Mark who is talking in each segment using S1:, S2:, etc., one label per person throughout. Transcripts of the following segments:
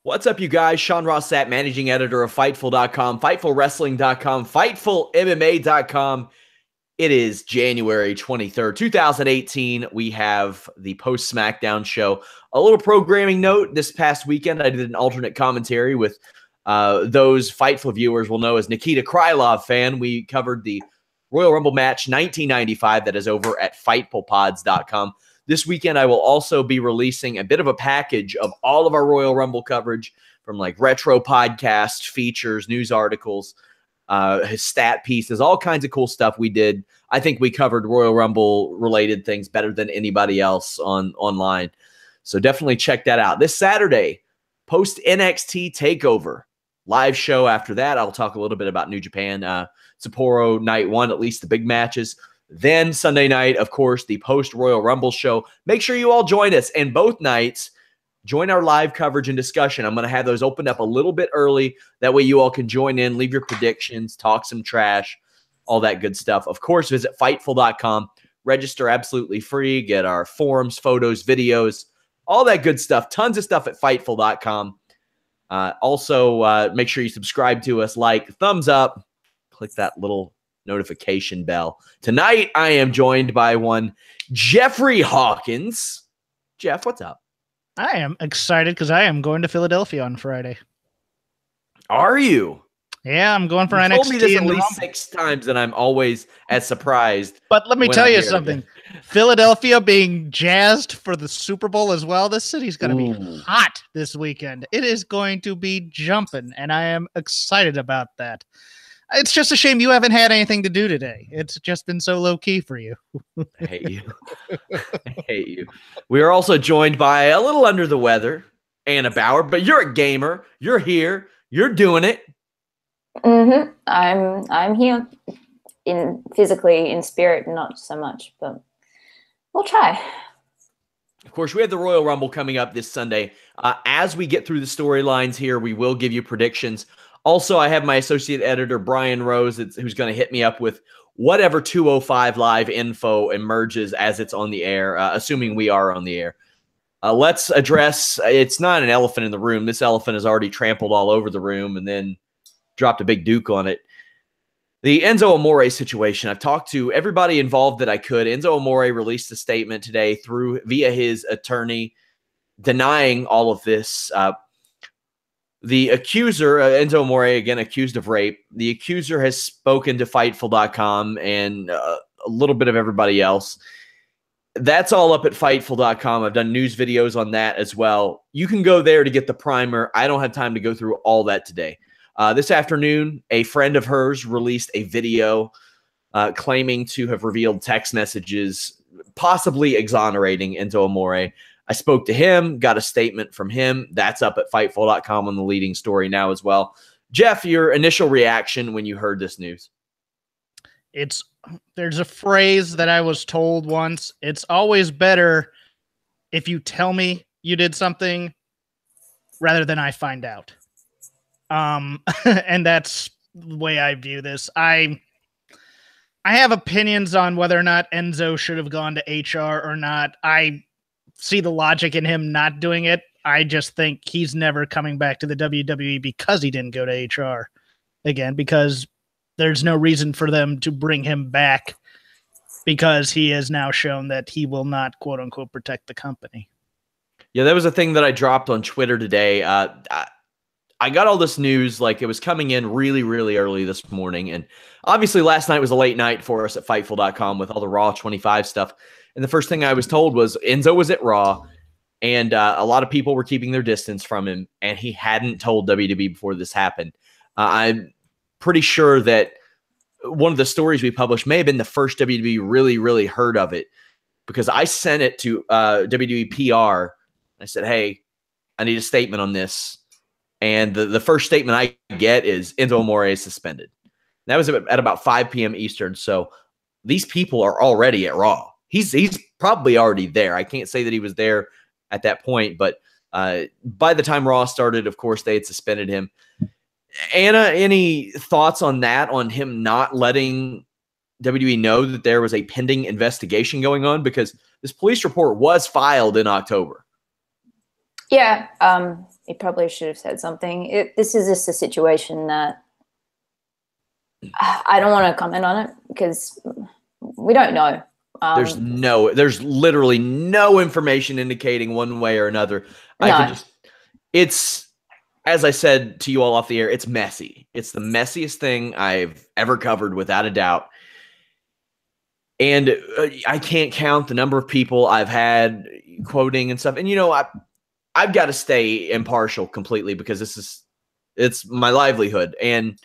S1: What's up, you guys? Sean Ross Sapp, managing editor of Fightful.com, FightfulWrestling.com, FightfulMMA.com. It is January 23rd, 2018. We have the post-Smackdown show. A little programming note, this past weekend, I did an alternate commentary with those Fightful viewers will know as Nikita Krylov fan. We covered the Royal Rumble match 1995 that is over at FightfulPods.com. This weekend, I will also be releasing a bit of a package of all of our Royal Rumble coverage from like retro podcasts, features, news articles, his stat pieces, all kinds of cool stuff we did. I think we covered Royal Rumble related things better than anybody else online. So definitely check that out. This Saturday, post NXT Takeover live show. After that, I'll talk a little bit about New Japan, Sapporo night one, at least the big matches. Then Sunday night, of course, the post-Royal Rumble show. Make sure you all join us. And both nights, join our live coverage and discussion. I'm going to have those opened up a little bit early. That way you all can join in, leave your predictions, talk some trash, all that good stuff. Of course, visit Fightful.com. Register absolutely free. Get our forums, photos, videos, all that good stuff. Tons of stuff at Fightful.com. Also, make sure you subscribe to us, like, thumbs up, click that little notification bell. Tonight, I am joined by one Jeffrey Hawkins. Jeff, what's up?
S2: I am excited because I am going to Philadelphia on Friday.
S1: Are you?
S2: Yeah, I'm going for NXT.
S1: You told me this at least 6 times, and I'm always as surprised.
S2: But let me tell you something. Philadelphia being jazzed for the Super Bowl as well. This city's going to be hot this weekend. It is going to be jumping, and I am excited about that. It's just a shame you haven't had anything to do today. It's just been so low-key for you.
S1: I hate you. I hate you. We are also joined by a little under the weather, Anna Bauert, but you're a gamer. You're here. You're doing it.
S3: Mm-hmm. I'm here physically, in spirit, not so much, but we'll try.
S1: Of course, we have the Royal Rumble coming up this Sunday. As we get through the storylines here, we will give you predictions. Also, I have my associate editor, Brian Rose, who's going to hit me up with whatever 205 Live info emerges as it's on the air, assuming we are on the air. Let's address, it's not an elephant in the room. This elephant has already trampled all over the room and then dropped a big duke on it. The Enzo Amore situation. I've talked to everybody involved that I could. Enzo Amore released a statement today via his attorney denying all of this. The accuser, Enzo Amore, again, accused of rape. The accuser has spoken to Fightful.com and a little bit of everybody else. That's all up at Fightful.com. I've done news videos on that as well. You can go there to get the primer. I don't have time to go through all that today. This afternoon, a friend of hers released a video claiming to have revealed text messages, possibly exonerating Enzo Amore. I spoke to him, got a statement from him. That's up at Fightful.com on the leading story now as well. Jeff, your initial reaction when you heard this news?
S2: There's a phrase that I was told once. It's always better if you tell me you did something rather than I find out. And that's the way I view this. I have opinions on whether or not Enzo should have gone to HR or not. I see the logic in him not doing it. I just think he's never coming back to the WWE because he didn't go to HR again, because there's no reason for them to bring him back because he has now shown that he will not, quote unquote, protect the company.
S1: Yeah, that was a thing that I dropped on Twitter today. I got all this news, like it was coming in really, really early this morning. And obviously last night was a late night for us at Fightful.com with all the Raw 25 stuff. And the first thing I was told was Enzo was at Raw, and a lot of people were keeping their distance from him, and he hadn't told WWE before this happened. I'm pretty sure that one of the stories we published may have been the first WWE really, really heard of it, because I sent it to WWE PR. I said, hey, I need a statement on this. And the first statement I get is Enzo Amore is suspended. That was at about 5 p.m. Eastern. So these people are already at Raw. He's probably already there. I can't say that he was there at that point, but by the time Raw started, of course, they had suspended him. Anna, any thoughts on that, on him not letting WWE know that there was a pending investigation going on? Because this police report was filed in October.
S3: Yeah, he probably should have said something. This is just a situation that I don't want to comment on it because we don't know.
S1: There's literally no information indicating one way or another. It's, as I said to you all off the air, it's messy. It's the messiest thing I've ever covered, without a doubt. And I can't count the number of people I've had quoting and stuff. And, I've got to stay impartial completely because it's my livelihood. And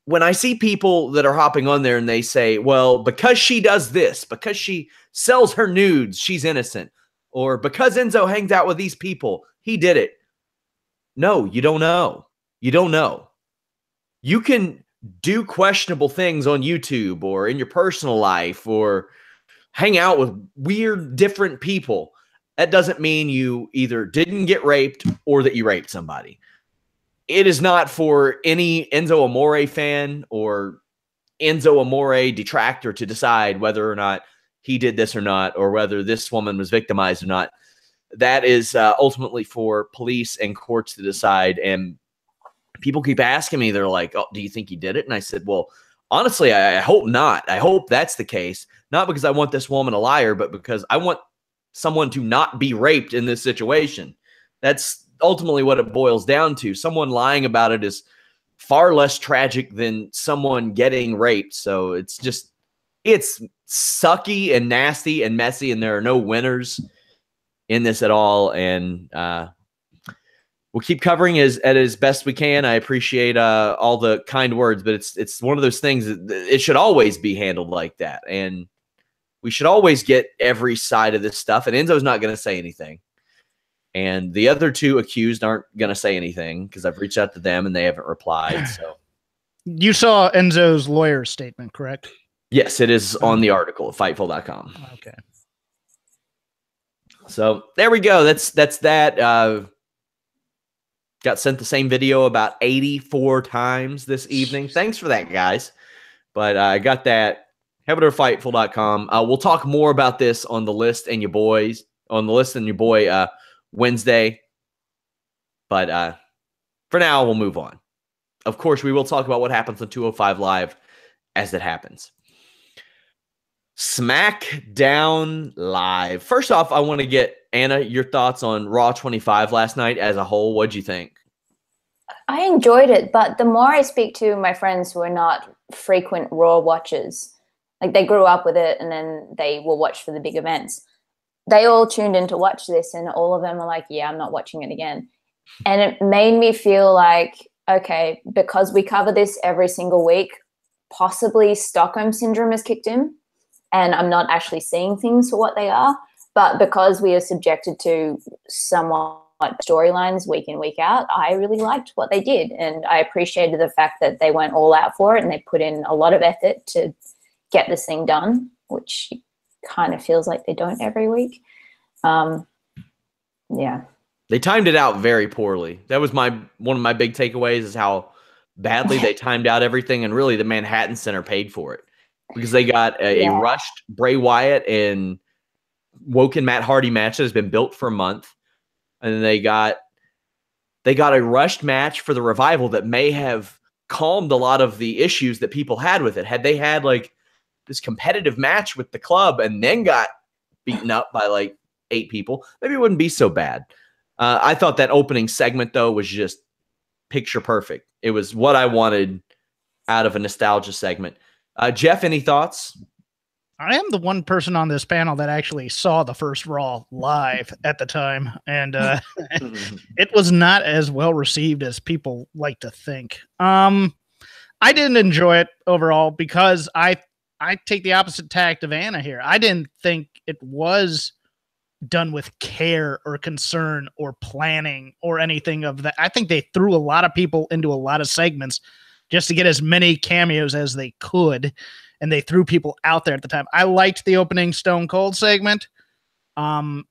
S1: when I see people that are hopping on there and they say, well, because she does this, because she sells her nudes, she's innocent. Or because Enzo hangs out with these people, he did it. No, you don't know. You don't know. You can do questionable things on YouTube or in your personal life or hang out with weird, different people. That doesn't mean you either didn't get raped or that you raped somebody. It is not for any Enzo Amore fan or Enzo Amore detractor to decide whether or not he did this or not, or whether this woman was victimized or not. That is ultimately for police and courts to decide. And people keep asking me, they're like, oh, do you think he did it? And I said, well, honestly, I hope not. I hope that's the case. Not because I want this woman a liar, but because I want someone to not be raped in this situation. That's ultimately what it boils down to. Someone lying about it is far less tragic than someone getting raped. So it's sucky and nasty and messy, and there are no winners in this at all. And we'll keep covering it as best we can. I appreciate all the kind words, but it's one of those things that it should always be handled like that. And we should always get every side of this stuff. And Enzo's not going to say anything. And the other two accused aren't going to say anything because I've reached out to them and they haven't replied. So
S2: you saw Enzo's lawyer's statement, correct?
S1: Yes, it is on the article at Fightful.com.
S2: Okay.
S1: So there we go. That's that. Got sent the same video about 84 times this evening. Thanks for that, guys. But I got that. Head over to Fightful.com. We'll talk more about this on the list and your boys Wednesday. But for now, we'll move on. Of course, we will talk about what happens on 205 Live as it happens. Smackdown Live. First off, I want to get, Anna, your thoughts on Raw 25 last night as a whole. What'd you think?
S3: I enjoyed it, but the more I speak to my friends who are not frequent Raw watchers, like they grew up with it and then they will watch for the big events, they all tuned in to watch this and all of them are like, yeah, I'm not watching it again. And it made me feel like, okay, because we cover this every single week, possibly Stockholm Syndrome has kicked in and I'm not actually seeing things for what they are. But because we are subjected to somewhat storylines week in, week out, I really liked what they did. And I appreciated the fact that they went all out for it and they put in a lot of effort to get this thing done, which kind of feels like they don't every week. Yeah.
S1: They timed it out very poorly. That was one of my big takeaways is how badly they timed out everything. And really the Manhattan Center paid for it because they got a rushed Bray Wyatt and Woken Matt Hardy match that has been built for a month. And then they got a rushed match for the Revival that may have calmed a lot of the issues that people had with it. Had they had like this competitive match with the club and then got beaten up by like 8 people, maybe it wouldn't be so bad. I thought that opening segment though was just picture perfect. It was what I wanted out of a nostalgia segment. Jeff, any thoughts?
S2: I am the one person on this panel that actually saw the first Raw live at the time, and it was not as well received as people like to think. I didn't enjoy it overall because I take the opposite tact of Anna here. I didn't think it was done with care or concern or planning or anything of that. I think they threw a lot of people into a lot of segments just to get as many cameos as they could. And they threw people out there at the time. I liked the opening Stone Cold segment. And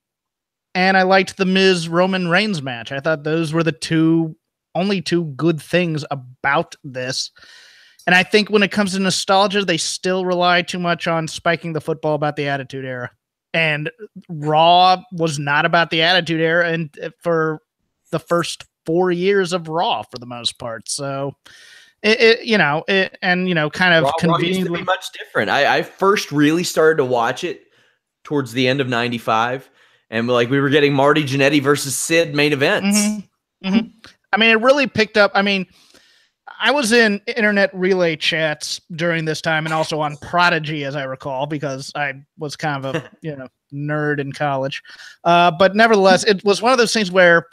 S2: I liked the Miz Roman Reigns match. I thought those were the only two good things about this. And I think when it comes to nostalgia, they still rely too much on spiking the football about the Attitude Era. And Raw was not about the Attitude Era, and for the first 4 years of Raw for the most part. So kind of
S1: Raw
S2: conveniently
S1: used to be much different. I first really started to watch it towards the end of '95, and we were getting Marty Jannetty versus Sid main events.
S2: Mm-hmm. Mm-hmm. I mean, it really picked up. I mean, I was in internet relay chats during this time, and also on Prodigy, as I recall, because I was kind of a nerd in college. But nevertheless, it was one of those things where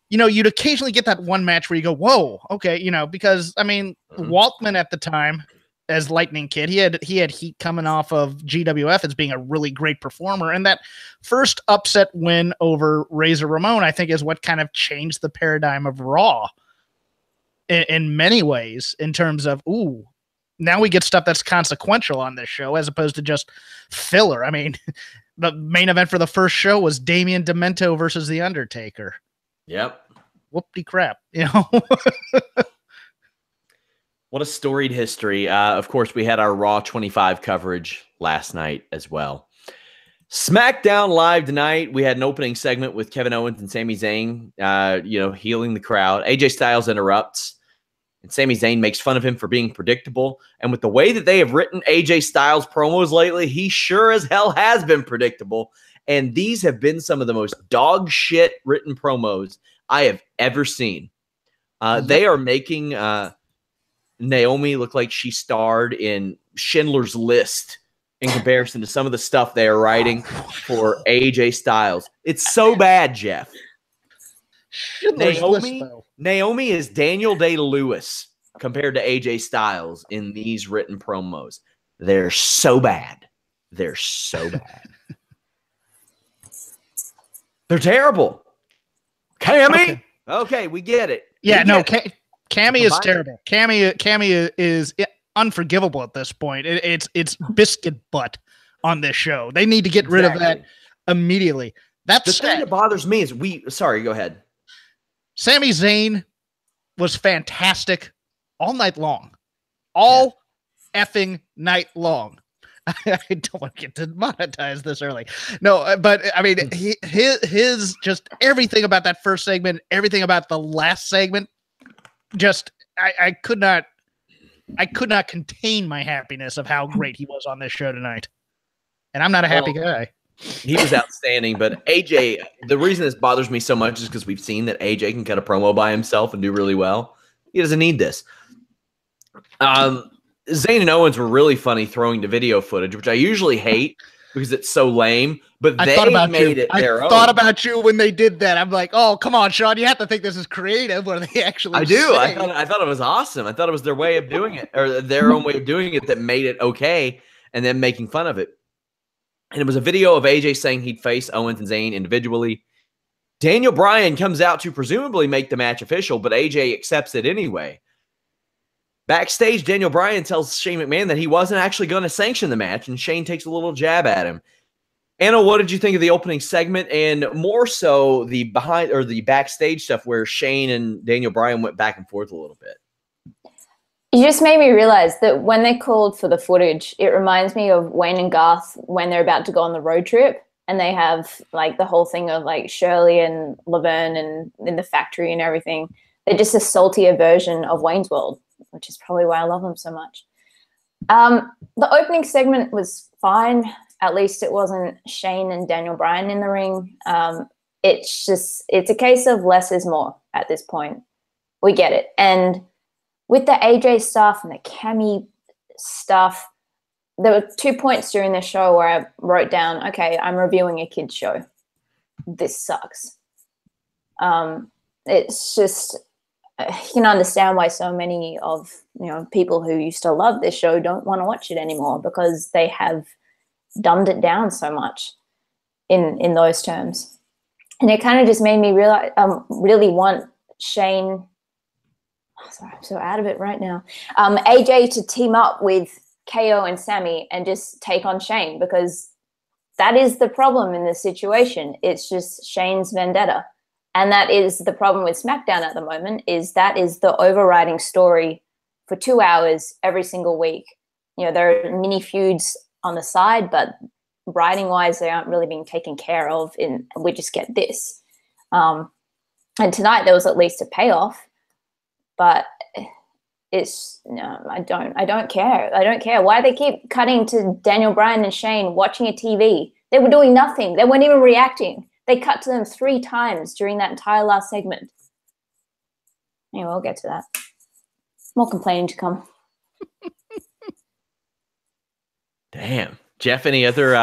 S2: you'd occasionally get that one match where you go, whoa, okay, because I mean, Waltman at the time as Lightning Kid, he had heat coming off of GWF as being a really great performer. And that first upset win over Razor Ramon, I think, is what kind of changed the paradigm of Raw in many ways, in terms of, now we get stuff that's consequential on this show as opposed to just filler. I mean, the main event for the first show was Damien Demento versus The Undertaker.
S1: Yep.
S2: Whoopty crap,
S1: What a storied history. Of course, we had our Raw 25 coverage last night as well. SmackDown Live tonight, we had an opening segment with Kevin Owens and Sami Zayn, healing the crowd. AJ Styles interrupts, and Sami Zayn makes fun of him for being predictable. And with the way that they have written AJ Styles promos lately, he sure as hell has been predictable. And these have been some of the most dog shit written promos I have ever seen. They are making Naomi look like she starred in Schindler's List in comparison to some of the stuff they are writing for AJ Styles. It's so bad, Jeff. Naomi is Daniel Day-Lewis compared to AJ Styles in these written promos. They're so bad. They're so bad. They're terrible. Cammy? Okay, we get it.
S2: Yeah, Cammy is terrible. Cammy is unforgivable at this point. It's biscuit butt on this show. They need to get rid of that immediately. That's
S1: the thing that bothers me is sorry, go ahead.
S2: Sami Zayn was fantastic all night long. Effing night long. I don't want to get demonetized this early. No, but I mean, his just everything about that first segment, everything about the last segment, just I could not contain my happiness of how great he was on this show tonight. And I'm not a happy guy.
S1: He was outstanding, but AJ, the reason this bothers me so much is because we've seen that AJ can cut a promo by himself and do really well. He doesn't need this. Zayn and Owens were really funny throwing to video footage, which I usually hate because it's so lame, but they made it their own.
S2: I thought about you when they did that. I'm like, oh, come on, Sean, you have to think this is creative. What are they actually
S1: I do.
S2: saying?
S1: I thought it was awesome. I thought it was their way of doing it, or their own way of doing it, that made it okay, and then making fun of it. And it was a video of AJ saying he'd face Owens and Zayn individually. Daniel Bryan comes out to presumably make the match official, but AJ accepts it anyway. Backstage, Daniel Bryan tells Shane McMahon that he wasn't actually going to sanction the match, and Shane takes a little jab at him. Anna, what did you think of the opening segment, and more so the backstage stuff where Shane and Daniel Bryan went back and forth a little bit?
S3: You just made me realize that when they called for the footage, it reminds me of Wayne and Garth when they're about to go on the road trip, and they have like the whole thing of like Shirley and Laverne and in the factory and everything. They're just a saltier version of Wayne's World, which is probably why I love them so much. The opening segment was fine. At least it wasn't Shane and Daniel Bryan in the ring. It's a case of less is more at this point. We get it. And with the AJ stuff and the Cammy stuff, there were 2 points during the show where I wrote down, okay, I'm reviewing a kid's show. This sucks. It's just, you can understand why so many of people who used to love this show don't want to watch it anymore, because they have dumbed it down so much in those terms. And it kind of just made me realize really want Shane. Oh, sorry, I'm so out of it right now. AJ to team up with KO and Sami and just take on Shane, because that is the problem in this situation. It's just Shane's vendetta. And that is the problem with SmackDown at the moment, is that is the overriding story for 2 hours every single week. There are mini feuds on the side, but writing wise, they aren't really being taken care of. We just get this. And tonight there was at least a payoff, but I don't care. I don't care. Why they keep cutting to Daniel Bryan and Shane watching a TV? They were doing nothing. They weren't even reacting. They cut to them 3 times during that entire last segment. Anyway, we'll get to that. More complaining to come.
S1: Damn. Jeff, any other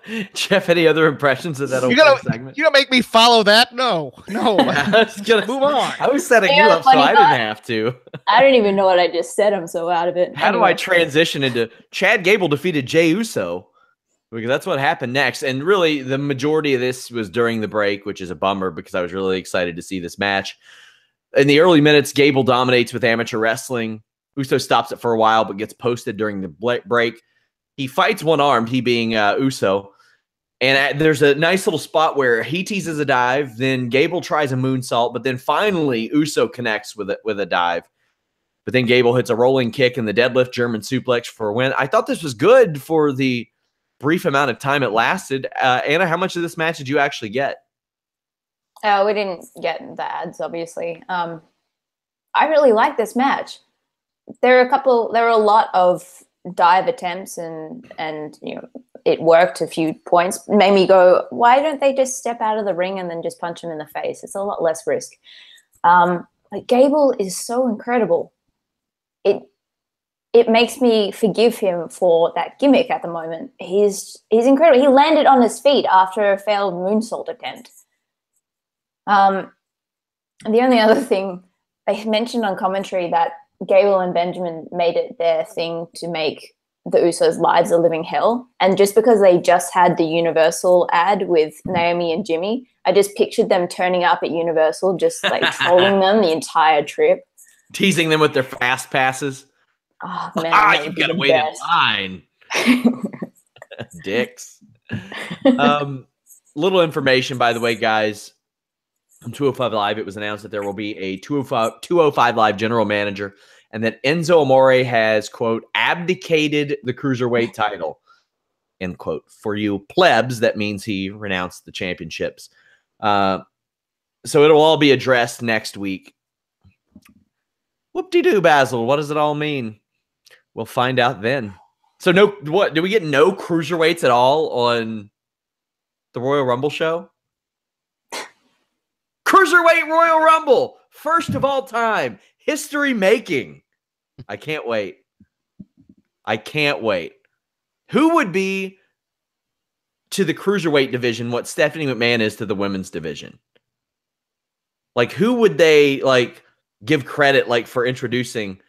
S1: impressions of that opening segment?
S2: You gonna make me follow that? No.
S1: I was gonna
S2: move on.
S1: I was setting you up so I didn't have to.
S3: I don't even know what I just said. I'm so out of it.
S1: How do I transition into Chad Gable defeated Jey Uso? Because that's what happened next. And really, the majority of this was during the break, which is a bummer because I was really excited to see this match. In the early minutes, Gable dominates with amateur wrestling. Uso stops it for a while, but gets posted during the break. He fights one-armed, he being Uso. And there's a nice little spot where he teases a dive, then Gable tries a moonsault, but then finally Uso connects with a dive. But then Gable hits a rolling kick and the deadlift German suplex for a win. I thought this was good for the brief amount of time it lasted. Anna, how much of this match did you actually get?
S3: We didn't get the ads, obviously. I really like this match. There were a lot of dive attempts and it worked a few points. Made me go, why don't they just step out of the ring and then just punch him in the face? It's a lot less risk. Gable is so incredible. It makes me forgive him for that gimmick at the moment. He's incredible. He landed on his feet after a failed moonsault attempt. The only other thing, they mentioned on commentary that Gable and Benjamin made it their thing to make the Usos' lives a living hell. And just because they just had the Universal ad with Naomi and Jimmy, I just pictured them turning up at Universal, just like trolling them the entire trip.
S1: Teasing them with their fast passes.
S3: Oh, man.
S1: You've got to wait in line. Dicks. Little information, by the way, guys. On 205 Live, it was announced that there will be a 205 Live general manager and that Enzo Amore has, quote, abdicated the cruiserweight title, end quote. For you plebs, that means he renounced the championships. So it'll all be addressed next week. Whoop-de-doo, Basil. What does it all mean? We'll find out then. So do we get no cruiserweights at all on the Royal Rumble show? Cruiserweight Royal Rumble, first of all time, history making. I can't wait. Who would be to the cruiserweight division what Stephanie McMahon is to the women's division? Like, who would they give credit for introducing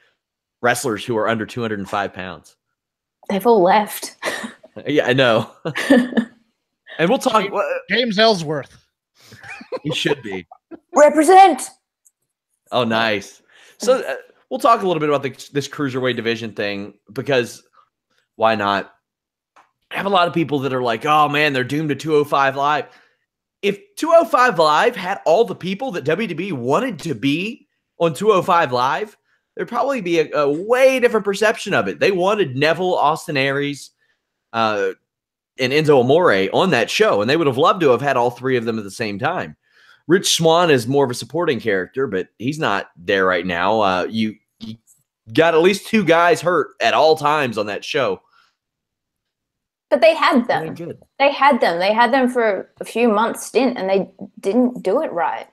S1: wrestlers who are under 205 pounds?
S3: They've all left.
S1: Yeah, I know. And we'll talk.
S2: James Ellsworth.
S1: He should be.
S3: Represent.
S1: Oh, nice. So we'll talk a little bit about this cruiserweight division thing because why not? I have a lot of people that are like, oh, man, they're doomed to 205 Live. If 205 Live had all the people that WWE wanted to be on 205 Live, there'd probably be a way different perception of it. They wanted Neville, Austin Aries, and Enzo Amore on that show, and they would have loved to have had all 3 of them at the same time. Rich Swann is more of a supporting character, but he's not there right now. You got at least 2 guys hurt at all times on that show.
S3: But they had them.
S1: Really good.
S3: They had them. They had them for a few months stint, and they didn't do it right.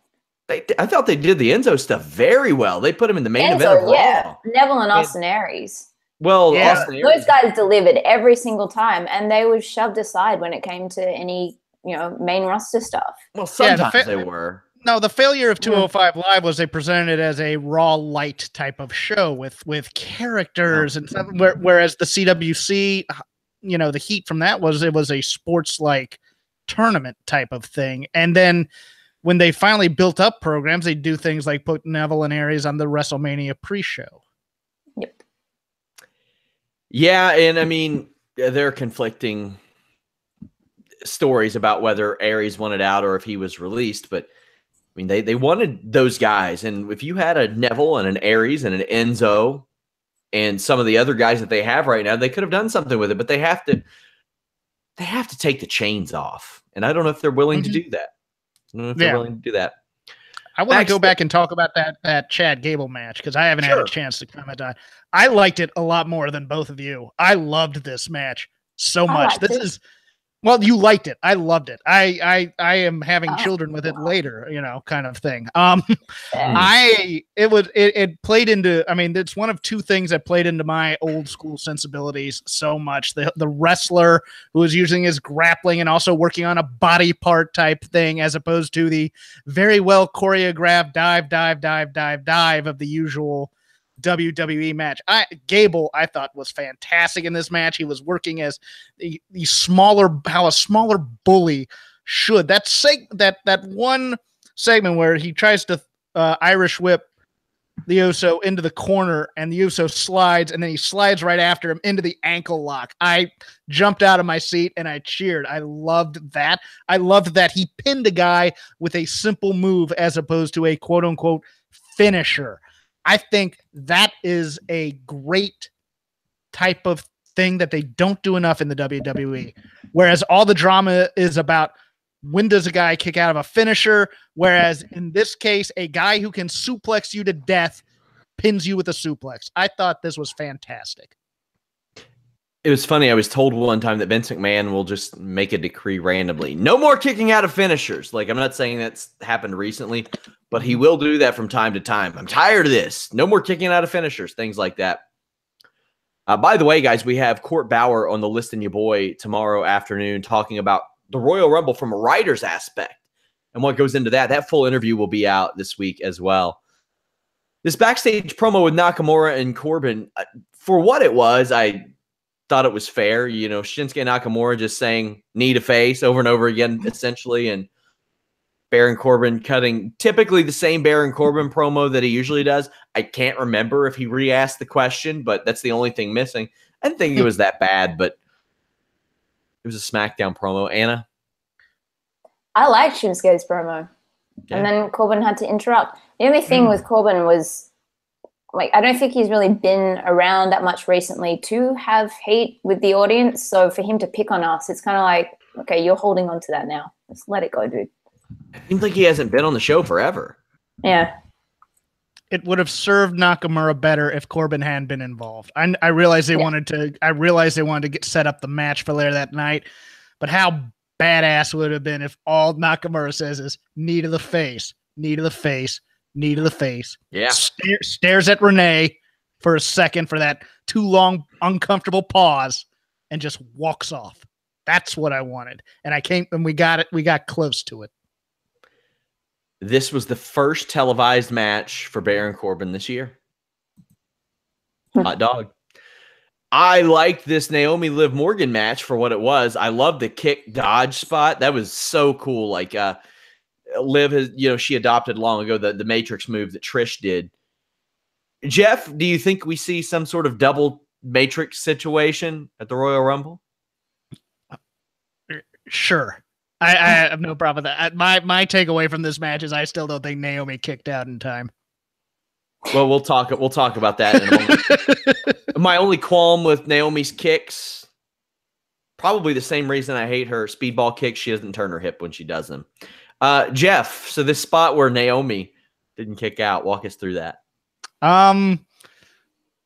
S1: I thought they did the Enzo stuff very well. They put him in the main event of Raw.
S3: Neville and Austin Aries.
S1: Well, yeah. Austin Aries.
S3: Those guys delivered every single time, and they were shoved aside when it came to any main roster stuff.
S1: Well, sometimes they were.
S2: No, the failure of 205 Live was they presented it as a Raw light type of show with characters and stuff, whereas the CWC, the heat from that was it was a sports-like tournament type of thing. And then when they finally built up programs, they do things like put Neville and Aries on the WrestleMania pre-show.
S3: Yep.
S1: Yeah, and I mean, there are conflicting stories about whether Aries wanted out or if he was released, but I mean, they wanted those guys. And if you had a Neville and an Aries and an Enzo and some of the other guys that they have right now, they could have done something with it, but they have they have to take the chains off. And I don't know if they're willing to do that. I don't know if they're willing to do that.
S2: I want to go back and talk about that Chad Gable match because I haven't had a chance to comment on it. I liked it a lot more than both of you. I loved this match so much. Well, you liked it. I loved it. I am having children with it later, kind of thing. It played into, it's one of two things that played into my old school sensibilities so much. The wrestler who was using his grappling and also working on a body part type thing, as opposed to the very well choreographed dive of the usual WWE match. Gable, I thought, was fantastic in this match. He was working as how a smaller bully should. That one segment where he tries to Irish whip the Uso into the corner and the Uso slides, and then he slides right after him into the ankle lock. I jumped out of my seat and I cheered. I loved that. I loved that he pinned a guy with a simple move as opposed to a quote unquote finisher. I think that is a great type of thing that they don't do enough in the WWE. Whereas all the drama is about when does a guy kick out of a finisher, whereas in this case, a guy who can suplex you to death pins you with a suplex. I thought this was fantastic.
S1: It was funny. I was told one time that Vince McMahon will just make a decree randomly. No more kicking out of finishers. Like, I'm not saying that's happened recently, but he will do that from time to time. I'm tired of this. No more kicking out of finishers, things like that. By the way, guys, we have Court Bauer on the List and Your Boy tomorrow afternoon talking about the Royal Rumble from a writer's aspect and what goes into that. That full interview will be out this week as well. This backstage promo with Nakamura and Corbin, for what it was, I thought it was fair. Shinsuke Nakamura just saying need a face over and over again, essentially, and Baron Corbin cutting typically the same Baron Corbin promo that he usually does. I can't remember if he re-asked the question, but that's the only thing missing. I didn't think it was that bad, but it was a SmackDown promo. Anna?
S3: I liked Shinsuke's promo. Yeah. And then Corbin had to interrupt. The only thing with Corbin was, I don't think he's really been around that much recently to have hate with the audience. So for him to pick on us, it's kind of like, okay, you're holding on to that now. Let's let it go, dude.
S1: It seems like he hasn't been on the show forever.
S3: Yeah.
S2: It would have served Nakamura better if Corbin hadn't been involved. I realized they wanted to get set up the match for later that night, but how badass would it have been if all Nakamura says is knee to the face, knee to the face, knee to the face.
S1: Yeah.
S2: Stares at Renee for a second for that too long, uncomfortable pause and just walks off. That's what I wanted. And we got it. We got close to it.
S1: This was the first televised match for Baron Corbin this year. Hot dog. I liked this Naomi Liv Morgan match for what it was. I love the kick dodge spot. That was so cool. Like Liv has, she adopted long ago the Matrix move that Trish did. Jeff, do you think we see some sort of double Matrix situation at the Royal Rumble?
S2: Sure. I have no problem with that. My takeaway from this match is I still don't think Naomi kicked out in time.
S1: Well, we'll talk about that in a moment. My only qualm with Naomi's kicks, probably the same reason I hate her speedball kicks. She doesn't turn her hip when she does them. Jeff, so this spot where Naomi didn't kick out, walk us through that.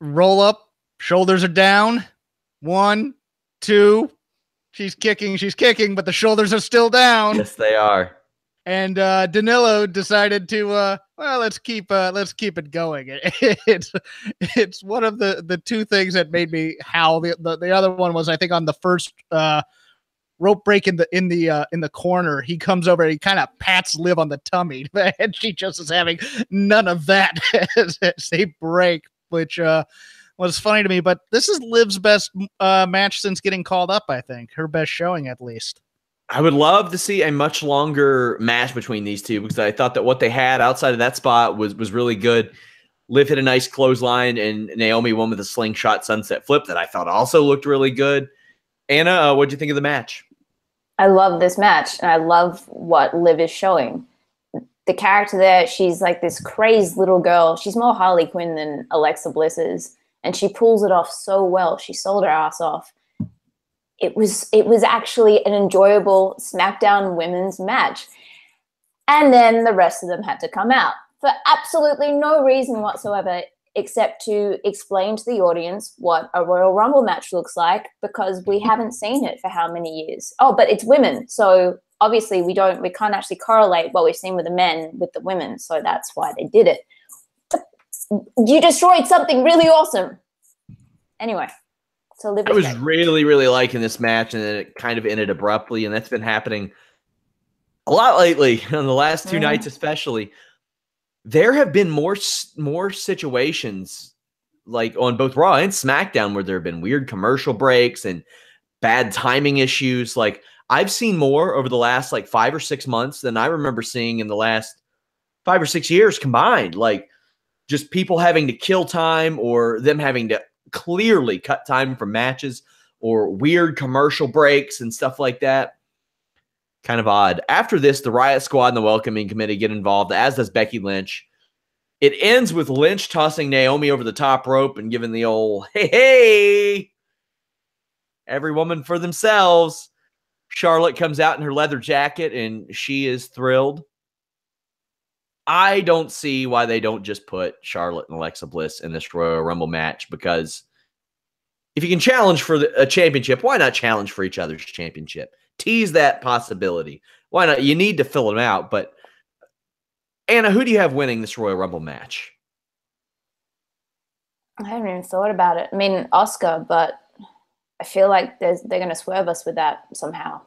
S2: Roll up, shoulders are down. 1, 2. She's kicking, but the shoulders are still down.
S1: Yes, they are.
S2: And Danilo decided to let's keep it going. It's one of the two things that made me howl. The other one was, I think, on the first rope break in the corner. He comes over and he kind of pats Liv on the tummy, and she just is having none of that as they break, which was funny to me. But this is Liv's best match since getting called up. I think her best showing, at least.
S1: I would love to see a much longer match between these two, because I thought that what they had outside of that spot was really good. Liv hit a nice clothesline, and Naomi won with a slingshot sunset flip that I thought also looked really good. Anna, what'd you think of the match?
S3: I love this match, and I love what Liv is showing. The character there, she's like this crazed little girl. She's more Harley Quinn than Alexa Bliss is, and she pulls it off so well. She sold her ass off. it was actually an enjoyable SmackDown women's match. And then the rest of them had to come out for absolutely no reason whatsoever, except to explain to the audience what a Royal Rumble match looks like, because we haven't seen it for how many years. Oh, but it's women. So obviously we can't actually correlate what we've seen with the men with the women. So that's why they did it. You destroyed something really awesome. Anyway, so
S1: I was really, really liking this match, and then it kind of ended abruptly, and that's been happening a lot lately, on the last two nights especially. There have been more situations, like on both Raw and SmackDown, where there have been weird commercial breaks and bad timing issues. Like, I've seen more over the last 5 or 6 months than I remember seeing in the last 5 or 6 years combined. Like, just people having to kill time, or them having to clearly cut time from matches, or weird commercial breaks and stuff like that. Kind of odd. After this, the Riot Squad and the Welcoming Committee get involved, as does Becky Lynch. It ends with Lynch tossing Naomi over the top rope and giving the old, hey, every woman for themselves. Charlotte comes out in her leather jacket, and she is thrilled. I don't see why they don't just put Charlotte and Alexa Bliss in this Royal Rumble match, because if you can challenge for a championship, why not challenge for each other's championship? Tease that possibility. Why not? You need to fill them out. But Anna, who do you have winning this Royal Rumble match?
S3: I haven't even thought about it. I mean, Asuka, but I feel like they're going to swerve us with that somehow.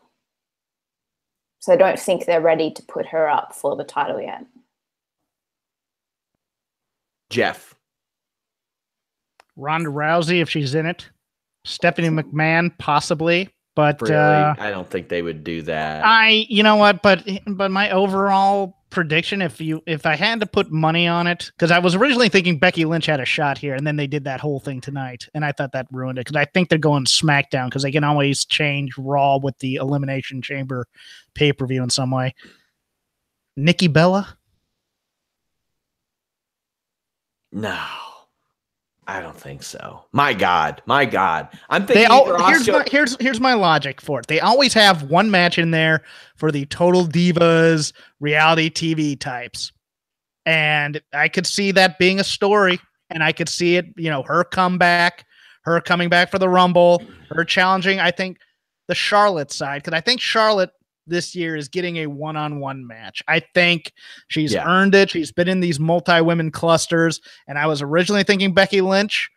S3: So I don't think they're ready to put her up for the title yet.
S1: Jeff.
S2: Ronda Rousey, if she's in it. Stephanie McMahon, possibly. But
S1: really? I don't think they would do that.
S2: You know what? But my overall prediction, if I had to put money on it, because I was originally thinking Becky Lynch had a shot here, and then they did that whole thing tonight, and I thought that ruined it, because I think they're going SmackDown, because they can always change Raw with the Elimination Chamber pay-per-view in some way. Nikki Bella?
S1: No. I don't think so. My God. I'm thinking
S2: here's my logic for it. They always have one match in there for the total divas, reality TV types. And I could see that being a story, and I could see it, her comeback, her coming back for the Rumble, her challenging, I think, the Charlotte side, because I think Charlotte this year is getting a one-on-one match. I think she's earned it. She's been in these multi-women clusters, and I was originally thinking Becky Lynch,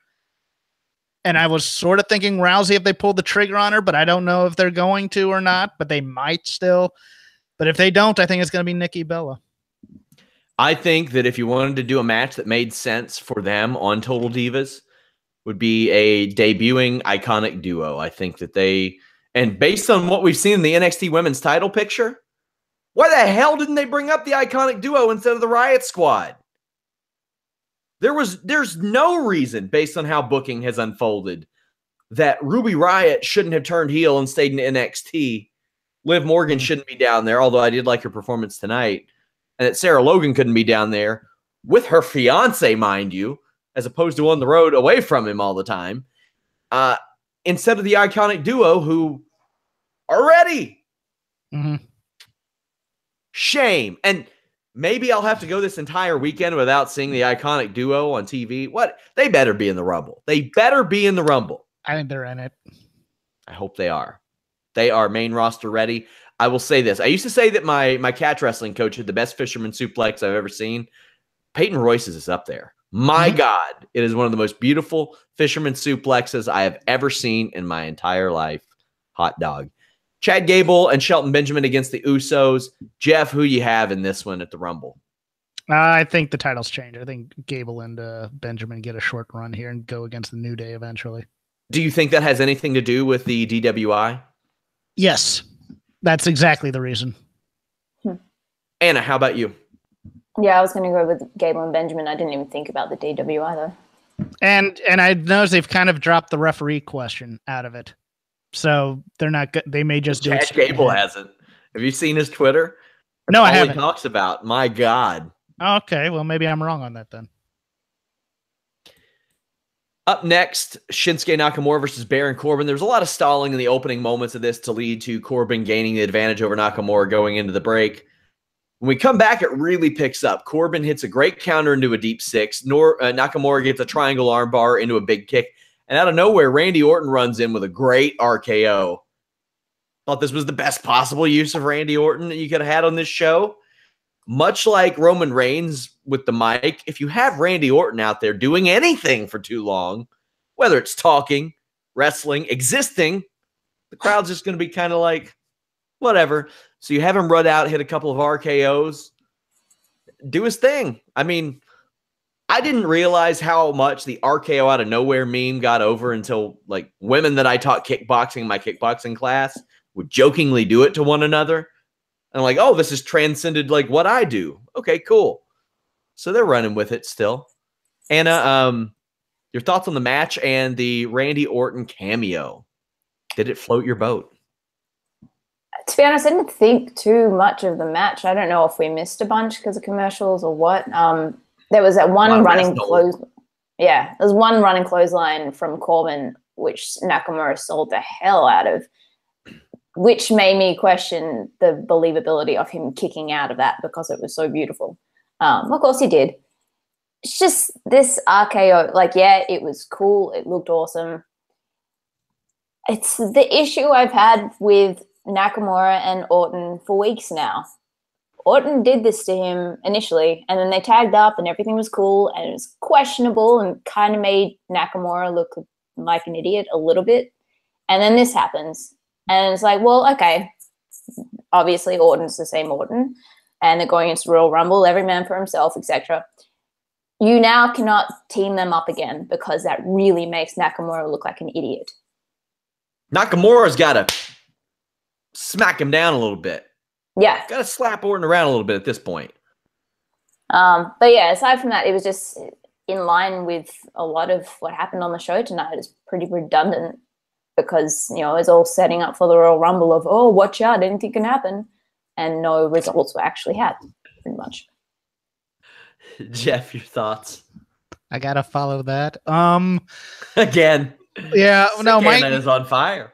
S2: and I was sort of thinking Rousey if they pulled the trigger on her, but I don't know if they're going to or not, but they might still. But if they don't, I think it's going to be Nikki Bella.
S1: I think that if you wanted to do a match that made sense for them on Total Divas, would be a debuting iconic duo. I think that and based on what we've seen in the NXT Women's title picture, why the hell didn't they bring up the iconic duo instead of the Riot Squad? There's no reason, based on how booking has unfolded, that Ruby Riott shouldn't have turned heel and stayed in NXT. Liv Morgan shouldn't be down there, although I did like her performance tonight. And that Sarah Logan couldn't be down there with her fiance, mind you, as opposed to on the road away from him all the time. Instead of the iconic duo who are ready. Shame. And maybe I'll have to go this entire weekend without seeing the iconic duo on TV. What? They better be in the Rumble. They better be in the Rumble.
S2: I think they're in it.
S1: I hope they are. They are main roster ready. I will say this. I used to say that my catch wrestling coach had the best fisherman suplex I've ever seen. Peyton Royce's is up there. My God, it is one of the most beautiful fisherman suplexes I have ever seen in my entire life. Hot dog. Chad Gable and Shelton Benjamin against the Usos. Jeff, who you have in this one at the Rumble?
S2: I think the titles change. I think Gable and Benjamin get a short run here and go against the New Day eventually.
S1: Do you think that has anything to do with the DWI?
S2: Yes, that's exactly the reason.
S1: Anna, how about you?
S3: Yeah, I was going to go with Gable and Benjamin. I didn't even think about the DWI though.
S2: And I noticed they've kind of dropped the referee question out of it, so they're not good. They may just do it.
S1: Chad Gable hasn't. Have you seen his Twitter?
S2: No, I
S1: haven't.
S2: haven't.
S1: He talks about. My God.
S2: Okay, well maybe I'm wrong on that then.
S1: Up next, Shinsuke Nakamura versus Baron Corbin. There's a lot of stalling in the opening moments of this to lead to Corbin gaining the advantage over Nakamura going into the break. When we come back, it really picks up. Corbin hits a great counter into a deep six. Nakamura gets a triangle armbar into a big kick. And out of nowhere, Randy Orton runs in with a great RKO. Thought this was the best possible use of Randy Orton that you could have had on this show. Much like Roman Reigns with the mic, if you have Randy Orton out there doing anything for too long, whether it's talking, wrestling, existing, the crowd's just going to be kind of like, whatever. So you have him run out, hit a couple of RKOs, do his thing. I mean, I didn't realize how much the RKO out of nowhere meme got over until like women that I taught kickboxing in my kickboxing class would jokingly do it to one another. And I'm like, oh, this has transcended like what I do. Okay, cool. So they're running with it still. Anna, your thoughts on the match and the Randy Orton cameo? Did it float your boat?
S3: To be honest, I didn't think too much of the match. I don't know if we missed a bunch because of commercials or what. There was that one running close. Yeah, there's one running clothesline from Corbin, which Nakamura sold the hell out of, which made me question the believability of him kicking out of that because it was so beautiful. Of course he did. It's just this RKO. Like, yeah, it was cool. It looked awesome. It's the issue I've had with Nakamura and Orton for weeks now. Orton did this to him initially, and then they tagged up and everything was cool, and it was questionable and kind of made Nakamura look like an idiot a little bit. And then this happens. And it's like, well, okay, obviously Orton's the same Orton, and they're going into Royal Rumble, every man for himself, etc. You now cannot team them up again because that really makes Nakamura look like an idiot.
S1: Nakamura's got to smack him down a little bit.
S3: Yeah.
S1: Got to slap Orton around a little bit at this point.
S3: But yeah, aside from that, it was just in line with a lot of what happened on the show tonight. It's pretty redundant because, you know, it's all setting up for the Royal Rumble of, oh, watch out, anything can happen. And no results were actually had, pretty much.
S1: Jeff, your thoughts?
S2: I got to follow that.
S1: Again.
S2: Yeah, no,
S1: Anna is on fire.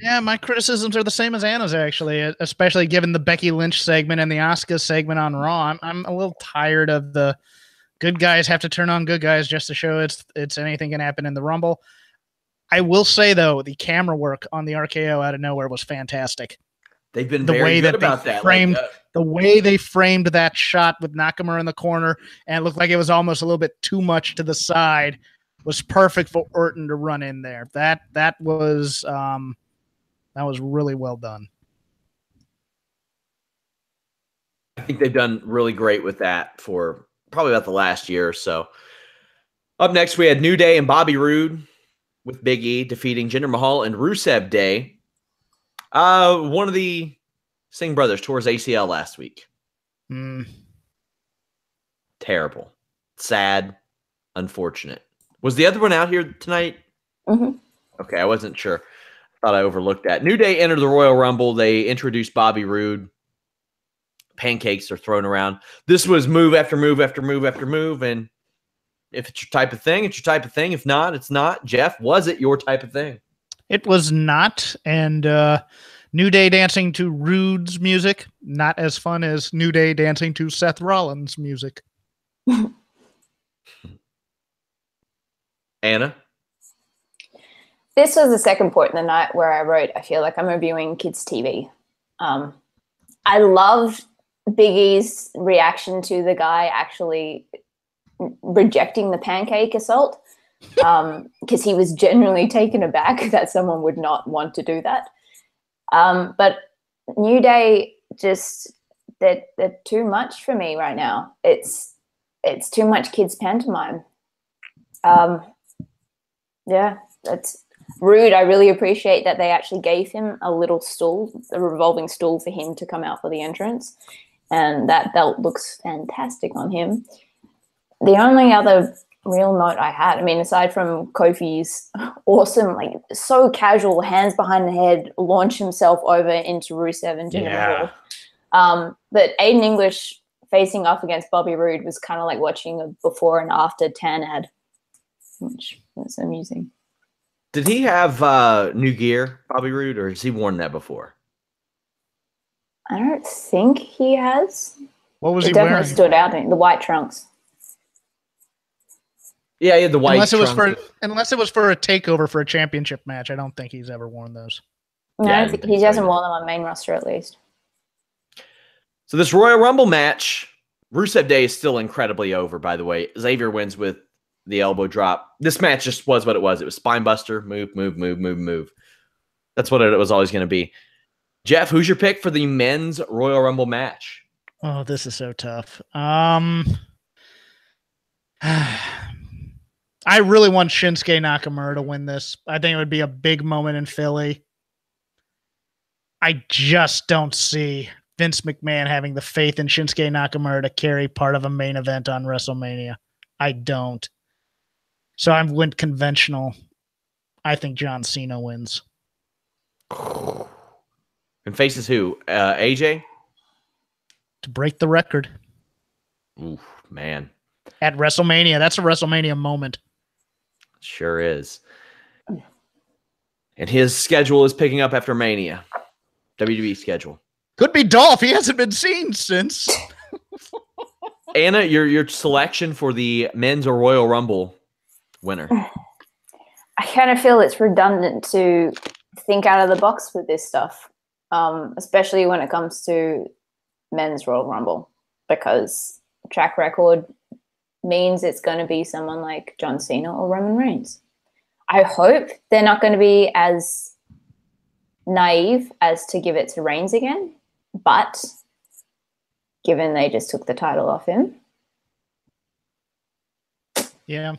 S2: Yeah, my criticisms are the same as Anna's, actually, especially given the Becky Lynch segment and the Asuka segment on Raw. I'm a little tired of the good guys have to turn on good guys just to show it's anything can happen in the Rumble. I will say, though, the camera work on the RKO out of nowhere was fantastic.
S1: They've been very good about that.
S2: The way they framed that shot with Nakamura in the corner, and it looked like it was almost a little bit too much to the side, was perfect for Orton to run in there. That was really well done.
S1: I think they've done really great with that for probably about the last year or so. Up next, we had New Day and Bobby Roode with Big E defeating Jinder Mahal and Rusev Day. One of the Singh brothers tore his ACL last week. Terrible. Sad. Unfortunate. Was the other one out here tonight?
S3: Mm-hmm.
S1: Okay, I wasn't sure. Thought I overlooked that. New Day entered the Royal Rumble. They introduced Bobby Roode. Pancakes are thrown around. This was move after move after move after move. And if it's your type of thing, it's your type of thing. If not, it's not. Jeff, was it your type of thing?
S2: It was not. And New Day dancing to Roode's music, not as fun as New Day dancing to Seth Rollins' music.
S1: Anna?
S3: This was the second point in the night where I wrote, I feel like I'm reviewing kids' TV. I loved Big E's reaction to the guy actually rejecting the pancake assault because he was genuinely taken aback that someone would not want to do that. But New Day just, they're too much for me right now. It's too much kids' pantomime. Yeah, that's Rude. I really appreciate that they actually gave him a little stool, a revolving stool for him to come out for the entrance. And that belt looks fantastic on him. The only other real note I had, I mean, aside from Kofi's awesome, like so casual, hands behind the head, launch himself over into Rusev and Jinder Mahal. But Aiden English facing off against Bobby Roode was kind of like watching a before and after tan ad. which was amusing.
S1: Did he have new gear, Bobby Roode, or has he worn that before?
S3: I don't think he has.
S2: What was
S3: it
S2: he
S3: definitely
S2: wearing?
S3: stood out. The white trunks.
S1: Yeah, he had the white
S2: unless it was for a takeover for a championship match. I don't think he's ever worn those.
S3: No,
S1: Yeah,
S3: he hasn't worn them on main roster at least.
S1: So this Royal Rumble match, Rusev Day is still incredibly over, by the way. Xavier wins with the elbow drop. This match just was what it was. It was spine buster, move, move, move, move, move. That's what it was always going to be. Jeff, who's your pick for the men's Royal Rumble match?
S2: Oh, this is so tough. I really want Shinsuke Nakamura to win this. I think it would be a big moment in Philly. I just don't see Vince McMahon having the faith in Shinsuke Nakamura to carry part of a main event on WrestleMania. I don't. So I went conventional. I think John Cena wins.
S1: And faces who? AJ?
S2: To break the record.
S1: Ooh, man.
S2: At WrestleMania. That's a WrestleMania moment.
S1: Sure is. And his schedule is picking up after Mania. WWE schedule.
S2: Could be Dolph. He hasn't been seen since.
S1: Anna, your selection for the men's or Royal Rumble winner.
S3: I kind of feel it's redundant to think out of the box with this stuff, especially when it comes to men's Royal Rumble, because track record means it's going to be someone like John Cena or Roman Reigns. I hope they're not going to be as naive as to give it to Reigns again, but given they just took the title off him.
S2: Yeah.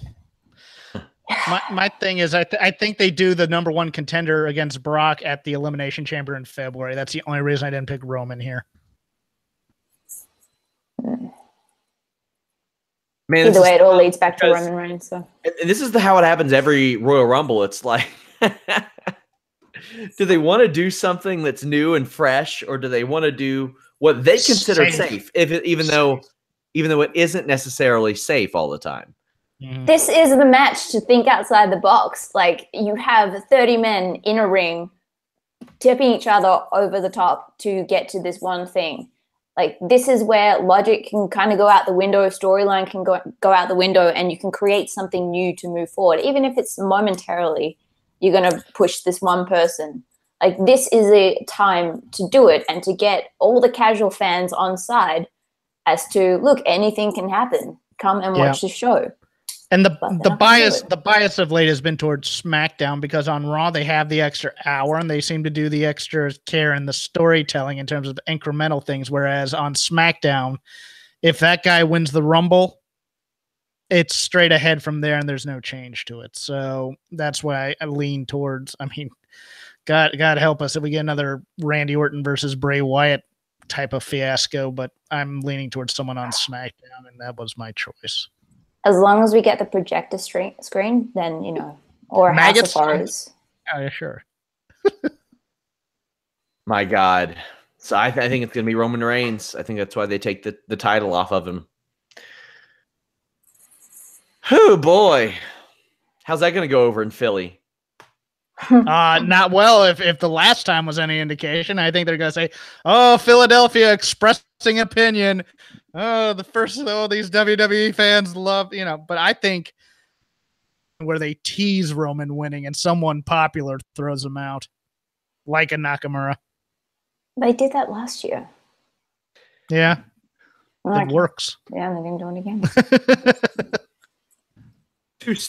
S2: My thing is, I think they do the number one contender against Brock at the Elimination Chamber in February. That's the only reason I didn't pick Roman here.
S1: Man,
S3: either way, it all leads back to Roman Reigns. So.
S1: And this is how it happens every Royal Rumble. It's like, do they want to do something that's new and fresh, or do they want to do what they consider safe, even though it isn't necessarily safe all the time?
S2: Mm-hmm.
S3: This is the match to think outside the box. Like, you have 30 men in a ring tipping each other over the top to get to this one thing. Like, this is where logic can kind of go out the window, storyline can go out the window, and you can create something new to move forward. Even if it's momentarily, you're going to push this one person. Like, this is a time to do it and to get all the casual fans on side as to, look, anything can happen. Come and watch the show.
S2: And the bias of late has been towards SmackDown, because on Raw they have the extra hour and they seem to do the extra care in the storytelling in terms of the incremental things. Whereas on SmackDown, if that guy wins the Rumble, it's straight ahead from there and there's no change to it. So that's why I lean towards, I mean, God help us if we get another Randy Orton versus Bray Wyatt type of fiasco, but I'm leaning towards someone on SmackDown, and that was my choice.
S3: As long as we get the projector screen, then, you know, or House of Horrors.
S2: Oh, yeah, sure.
S1: My God. So I think it's going to be Roman Reigns. I think that's why they take the title off of him. Oh, boy. How's that going to go over in Philly?
S2: Not well. If the last time was any indication, I think they're going to say, oh, Philadelphia expressing opinion. Oh, these WWE fans love, you know, but I think where they tease Roman winning and someone popular throws him out, like a Nakamura.
S3: They did that last year.
S2: Yeah. It works.
S3: Yeah, they're going to do it again.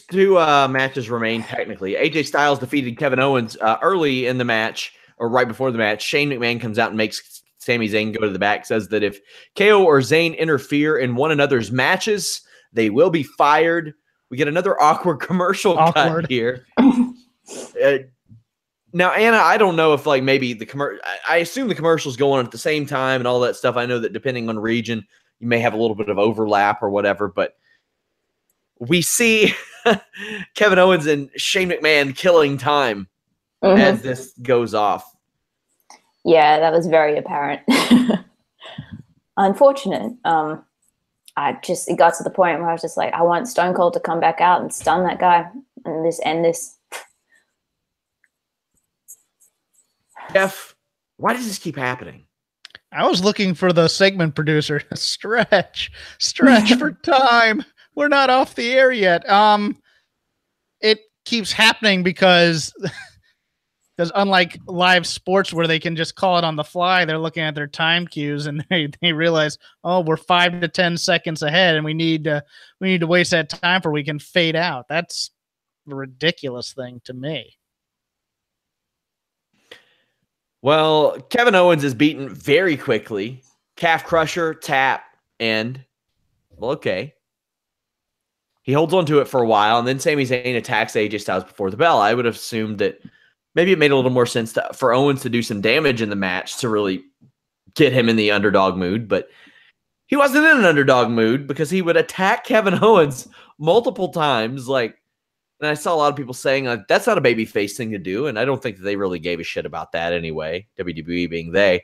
S1: Two matches remain technically. AJ Styles defeated Kevin Owens early in the match, or right before the match. Shane McMahon comes out and makes Sami Zayn go to the back, says that if KO or Zayn interfere in one another's matches, they will be fired. We get another awkward commercial cut here. Now, Anna, I don't know if like maybe I assume the commercials go on at the same time and all that stuff. I know that depending on region, you may have a little bit of overlap or whatever, but we see Kevin Owens and Shane McMahon killing time as this goes off. Yeah,
S3: that was very apparent. Unfortunate. it got to the point where I was just like, I want Stone Cold to come back out and stun that guy and end this.
S1: Jeff, why does this keep happening?
S2: I was looking for the segment producer. Stretch for time. We're not off the air yet. It keeps happening because unlike live sports where they can just call it on the fly, they're looking at their time cues and they realize, oh, we're 5 to 10 seconds ahead and we need to waste that time before we can fade out. That's a ridiculous thing to me.
S1: Well, Kevin Owens is beaten very quickly. Calf crusher, tap, and well, okay. He holds on to it for a while, and then Sami Zayn attacks AJ Styles before the bell. I would have assumed that maybe it made a little more sense for Owens to do some damage in the match to really get him in the underdog mood, but he wasn't in an underdog mood because he would attack Kevin Owens multiple times. And I saw a lot of people saying that's not a babyface thing to do, and I don't think that they really gave a shit about that anyway, WWE being they.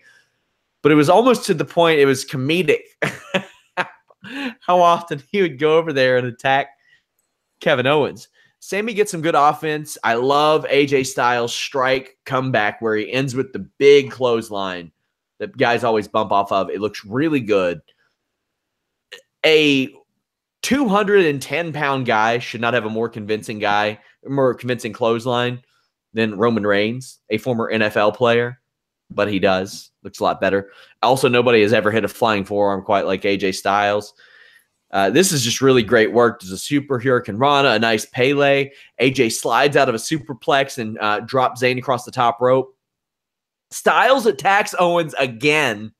S1: But it was almost to the point it was comedic how often he would go over there and attack Kevin Owens. Sami gets some good offense. I love AJ Styles' strike comeback where he ends with the big clothesline that guys always bump off of. It looks really good. A 210-pound guy should not have a more convincing clothesline than Roman Reigns, a former NFL player, but he does. Looks a lot better. Also, nobody has ever hit a flying forearm quite like AJ Styles. This is just really great work. There's a super Hurricane Rana, a nice Pele. AJ slides out of a superplex and drops Zayn across the top rope. Styles attacks Owens again.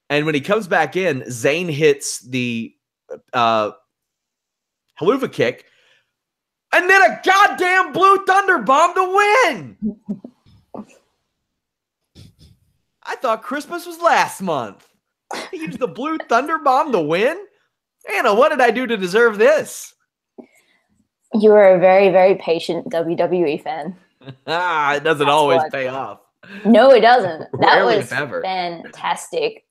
S1: And when he comes back in, Zayn hits the Haluva kick. And then a goddamn Blue Thunder Bomb to win. I thought Christmas was last month. He used the Blue Thunder Bomb to win? Anna, what did I do to deserve this?
S3: You are a very, very patient WWE fan.
S1: It doesn't always pay off.
S3: No, it doesn't. That
S1: Rarely,
S3: was fantastic.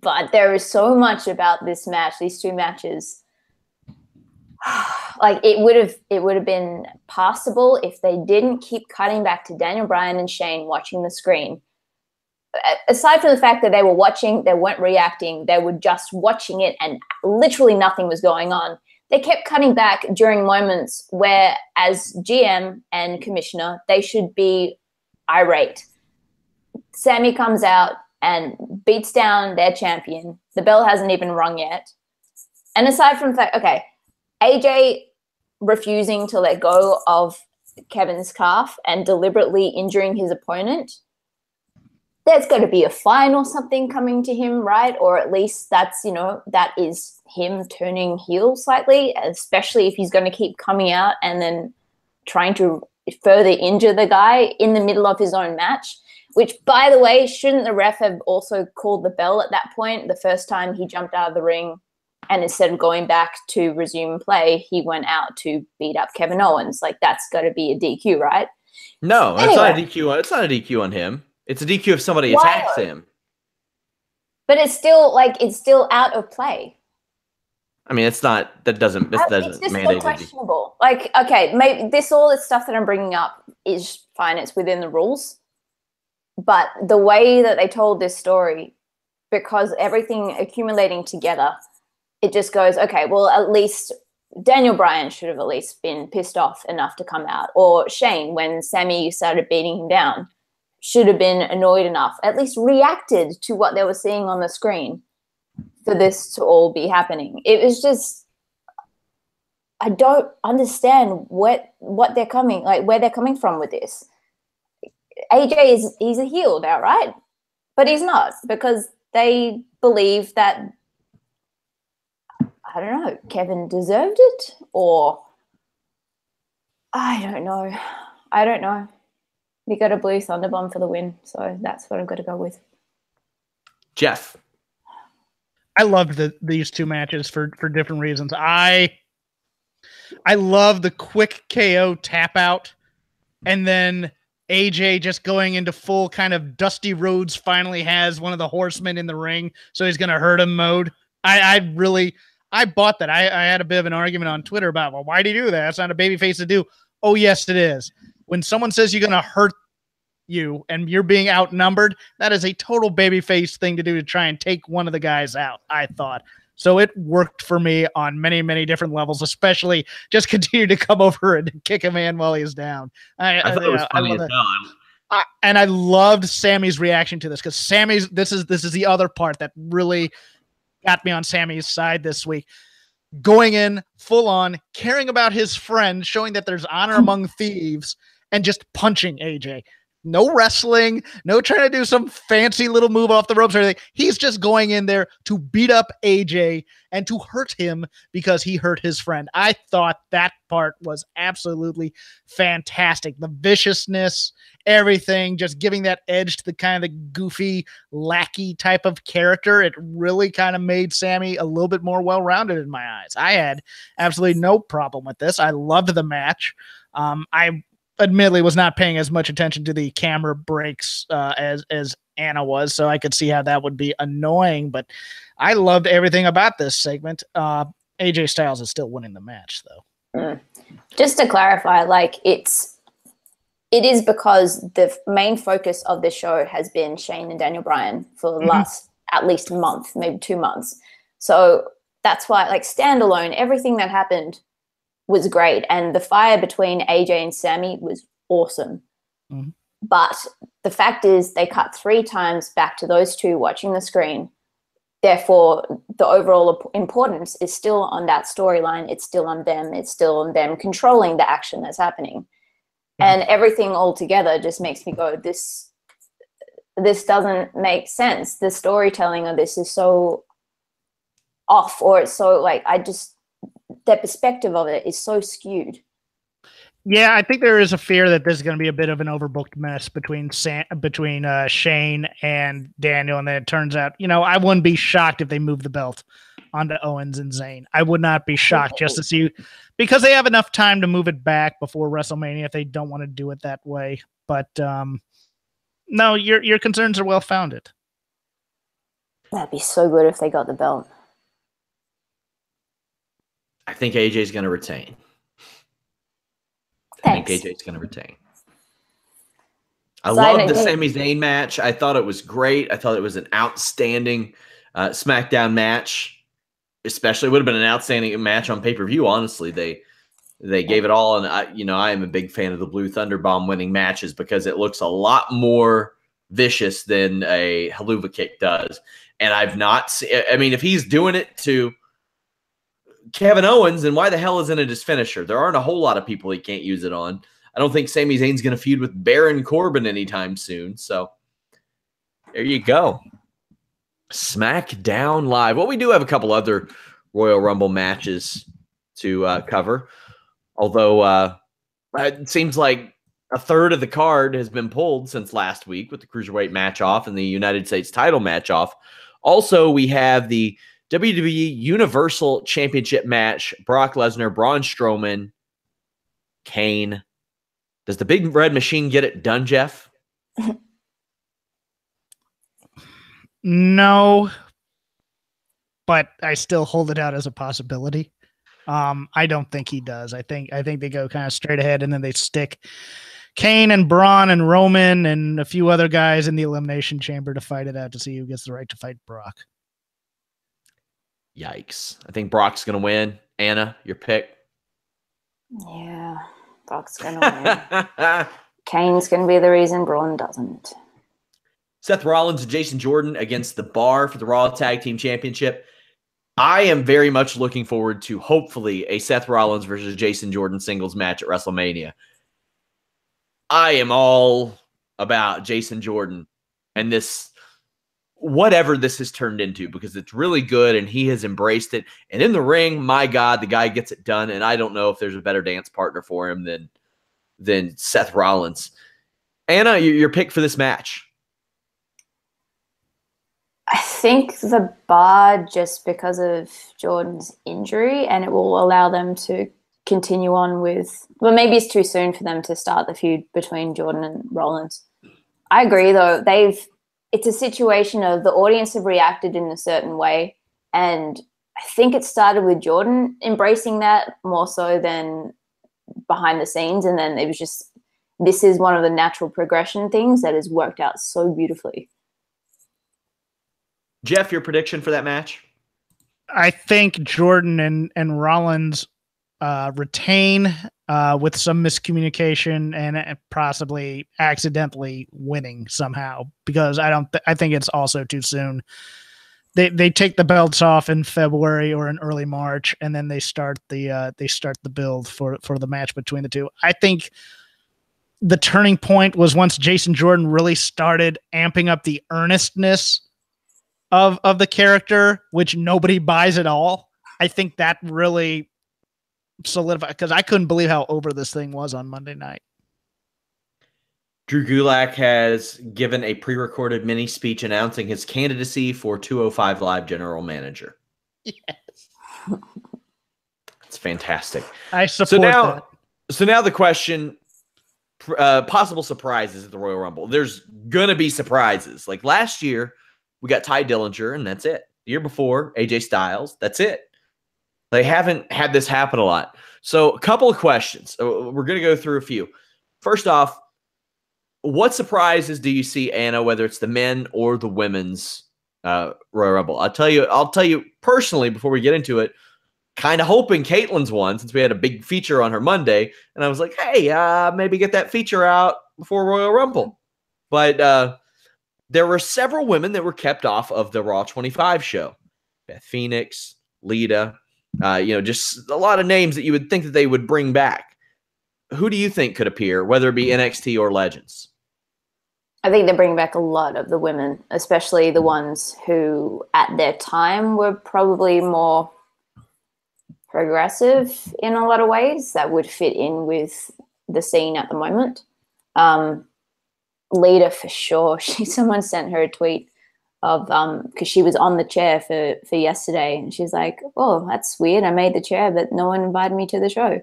S3: But there is so much about this match, these two matches. Like it would have been possible if they didn't keep cutting back to Daniel Bryan and Shane watching the screen. Aside from the fact that they were watching, they weren't reacting, they were just watching it and literally nothing was going on. They kept cutting back during moments where, as GM and commissioner, they should be irate. Sami comes out and beats down their champion. The bell hasn't even rung yet. And aside from the fact, okay, AJ refusing to let go of Kevin's calf and deliberately injuring his opponent, there's going to be a fine or something coming to him, right? Or at least that's, that is him turning heel slightly, especially if he's going to keep coming out and then trying to further injure the guy in the middle of his own match, which, by the way, shouldn't the ref have also called the bell at that point? The first time he jumped out of the ring and instead of going back to resume play, he went out to beat up Kevin Owens. Like, that's got to be a DQ, right?
S1: No, anyway. It's not a DQ. It's not a DQ on him. It's a DQ if somebody attacks him.
S3: But it's still out of play.
S1: I mean, it's just mandate
S3: questionable. Like, okay, maybe all this stuff that I'm bringing up is fine. It's within the rules. But the way that they told this story, because everything accumulating together, it just goes, okay, well, at least Daniel Bryan should have at least been pissed off enough to come out. Or Shane, when Sami started beating him down, should have been annoyed enough, at least reacted to what they were seeing on the screen for this to all be happening. It was just, I don't understand where they're coming from with this. AJ he's a heel now, right? But he's not, because they believe that, I don't know, Kevin deserved it, or I don't know. We got a Blue Thunder Bomb for the win, so that's what I've got to go with.
S1: Jeff.
S2: I loved these two matches for different reasons. I love the quick KO tap out, and then AJ just going into full kind of Dusty Rhodes finally has one of the horsemen in the ring, so he's going to hurt him mode. I bought that. I had a bit of an argument on Twitter about, well, why do you do that? That's not a babyface to do. Oh, yes, it is. When someone says you're going to hurt you and you're being outnumbered, that is a total babyface thing to do to try and take one of the guys out, I thought. So it worked for me on many, many different levels, especially just continue to come over and kick a man while he's down.
S1: I thought it was funny as hell.
S2: And I loved Sammy's reaction to this, because this is the other part that really got me on Sammy's side this week. Going in full on, caring about his friend, showing that there's honor among thieves, and just punching AJ. No wrestling, no trying to do some fancy little move off the ropes or anything. He's just going in there to beat up AJ and to hurt him because he hurt his friend. I thought that part was absolutely fantastic. The viciousness, everything, just giving that edge to the kind of the goofy, lackey type of character. It really kind of made Sami a little bit more well-rounded in my eyes. I had absolutely no problem with this. I loved the match. I admittedly was not paying as much attention to the camera breaks as Anna was, so I could see how that would be annoying, but I loved everything about this segment. AJ Styles is still winning the match, though.
S3: Just to clarify, like, it is because the main focus of this show has been Shane and Daniel Bryan for the last at least month, maybe 2 months. So that's why, like, standalone, everything that happened was great, and the fire between AJ and Sami was awesome. But the fact is, they cut 3 times back to those two watching the screen. Therefore, the overall importance is still on that storyline. It's still on them. It's still on them controlling the action that's happening. And everything all together just makes me go, this doesn't make sense. The storytelling of this is so off, or it's so, like, their perspective of it is so skewed.
S2: Yeah, I think there is a fear that this is going to be a bit of an overbooked mess between Shane and Daniel, and then it turns out, I wouldn't be shocked if they move the belt onto Owens and Zayn. I would not be shocked just to see, because they have enough time to move it back before WrestleMania if they don't want to do it that way. But no, your concerns are well founded.
S3: That'd be so good if they got the belt.
S1: I think AJ's going to retain.
S3: Thanks.
S1: I think AJ's going to retain. I love the Sami Zayn match. I thought it was great. I thought it was an outstanding SmackDown match. Especially, it would have been an outstanding match on pay-per-view. Honestly, they gave it all, and I am a big fan of the Blue Thunder Bomb winning matches because it looks a lot more vicious than a Helluva Kick does. And I've not seen. I mean, if he's doing it to Kevin Owens, and why the hell isn't it his finisher? There aren't a whole lot of people he can't use it on. I don't think Sami Zayn's going to feud with Baron Corbin anytime soon. So there you go. SmackDown Live. Well, we do have a couple other Royal Rumble matches to cover. Although it seems like a third of the card has been pulled since last week with the Cruiserweight match off and the United States title match off. Also, we have the WWE Universal Championship match, Brock Lesnar, Braun Strowman, Kane. Does the Big Red Machine get it done, Jeff?
S2: No, but I still hold it out as a possibility. I don't think he does. I think they go kind of straight ahead, and then they stick Kane and Braun and Roman and a few other guys in the Elimination Chamber to fight it out to see who gets the right to fight Brock.
S1: Yikes. I think Brock's going to win. Anna, your pick?
S3: Yeah, Brock's going to win. Kane's going to be the reason Braun doesn't.
S1: Seth Rollins and Jason Jordan against the Bar for the Raw Tag Team Championship. I am very much looking forward to, hopefully, a Seth Rollins versus Jason Jordan singles match at WrestleMania. I am all about Jason Jordan and this, whatever this has turned into, because it's really good and he has embraced it. And in the ring, my God, the guy gets it done. And I don't know if there's a better dance partner for him than Seth Rollins. Anna, your pick for this match?
S3: I think the Bar, just because of Jordan's injury, and it will allow them to continue on with, well, maybe it's too soon for them to start the feud between Jordan and Rollins. I agree, though. It's a situation of the audience have reacted in a certain way, And I think it started with Jordan embracing that more so than behind the scenes. And then it was just, this is one of the natural progression things that has worked out so beautifully.
S1: Jeff, your prediction for that match?
S2: I think Jordan and Rollins retain with some miscommunication and possibly accidentally winning somehow, because I think it's also too soon. They take the belts off in February or in early March, and then they start the build for the match between the two. I think the turning point was once Jason Jordan really started amping up the earnestness of the character, which nobody buys at all. I think that really solidified, because I couldn't believe how over this thing was on Monday night.
S1: Drew Gulak has given a pre-recorded mini speech announcing his candidacy for 205 Live general manager.
S2: Yes.
S1: It's fantastic.
S2: I support that.
S1: So now the question, possible surprises at the Royal Rumble. There's going to be surprises. Like last year, we got Ty Dillinger, and that's it. The year before, AJ Styles, that's it. They haven't had this happen a lot. So a couple of questions. We're going to go through a few. First off, what surprises do you see, Anna, whether it's the men or the women's Royal Rumble? I'll tell you personally before we get into it, kind of hoping Caitlin's won since we had a big feature on her Monday. And I was like, hey, maybe get that feature out before Royal Rumble. But there were several women that were kept off of the Raw 25 show. Beth Phoenix, Lita, just a lot of names that you would think that they would bring back. Who do you think could appear, whether it be NXT or Legends?
S3: I think they bring back a lot of the women, especially the ones who at their time were probably more progressive in a lot of ways that would fit in with the scene at the moment. Lita for sure. Someone sent her a tweet of because she was on the chair for yesterday, and she's like, "Oh, that's weird. I made the chair, but no one invited me to the show."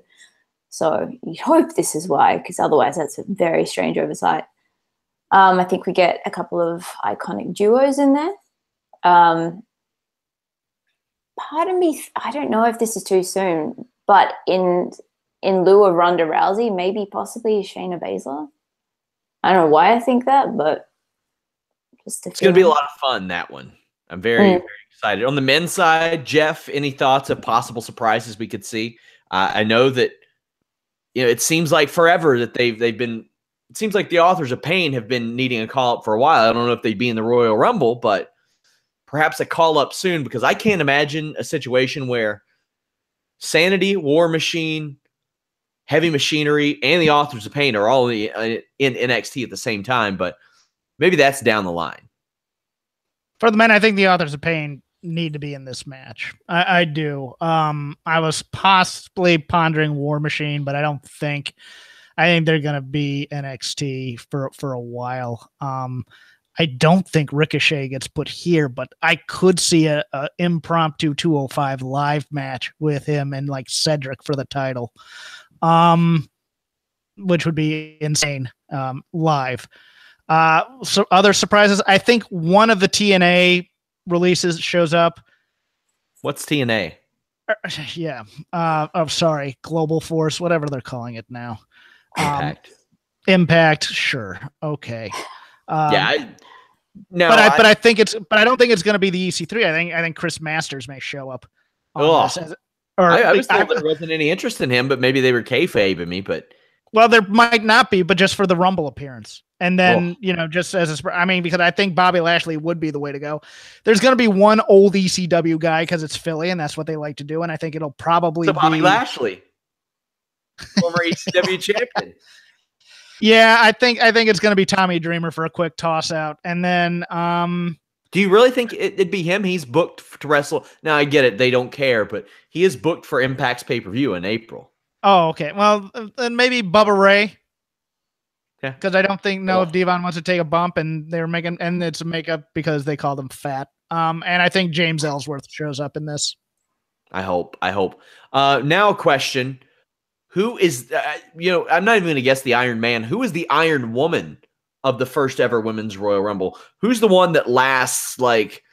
S3: So you'd hope this is why, because otherwise that's a very strange oversight. I think we get a couple of iconic duos in there. Part of me, I don't know if this is too soon, but in lieu of Ronda Rousey, maybe possibly Shayna Baszler. I don't know why I think that, but just
S1: it's going to be a lot of fun, that one. I'm very excited. On the men's side, Jeff, any thoughts of possible surprises we could see? I know that it seems like forever that they've been. It seems like the Authors of Pain have been needing a call up for a while. I don't know if they'd be in the Royal Rumble, but perhaps a call up soon, because I can't imagine a situation where Sanity, War Machine, Heavy Machinery, and the Authors of Pain are all in NXT at the same time. But maybe that's down the line.
S2: For the men, I think the Authors of Pain need to be in this match. I do. I was possibly pondering War Machine, but I think they're going to be NXT for a while. I don't think Ricochet gets put here, but I could see a impromptu 205 Live match with him and like Cedric for the title, which would be insane live. So other surprises, I think one of the TNA releases shows up.
S1: What's TNA?
S2: Yeah. Sorry. Global Force, whatever they're calling it now. Impact. Sure. Okay. But I don't think it's going to be the EC3. I think Chris Masters may show up.
S1: I was told there wasn't any interest in him, but maybe they were kayfabing me. But
S2: well, there might not be, but just for the Rumble appearance, and then just as because I think Bobby Lashley would be the way to go. There's going to be one old ECW guy because it's Philly, and that's what they like to do. And I think it'll probably be
S1: Bobby Lashley, former ECW champion.
S2: Yeah, I think it's going to be Tommy Dreamer for a quick toss out, and then.
S1: Do you really think it'd be him? He's booked to wrestle. Now I get it; they don't care, but he is booked for Impact's pay-per-view in April.
S2: Oh, okay. Well, then maybe Bubba Ray. Yeah, because I don't think if Devon wants to take a bump, and they're making it's a makeup because they called him fat. And I think James Ellsworth shows up in this.
S1: I hope. Now a question. Who is, I'm not even going to guess the Iron Man. Who is the Iron Woman of the first ever Women's Royal Rumble? Who's the one that lasts like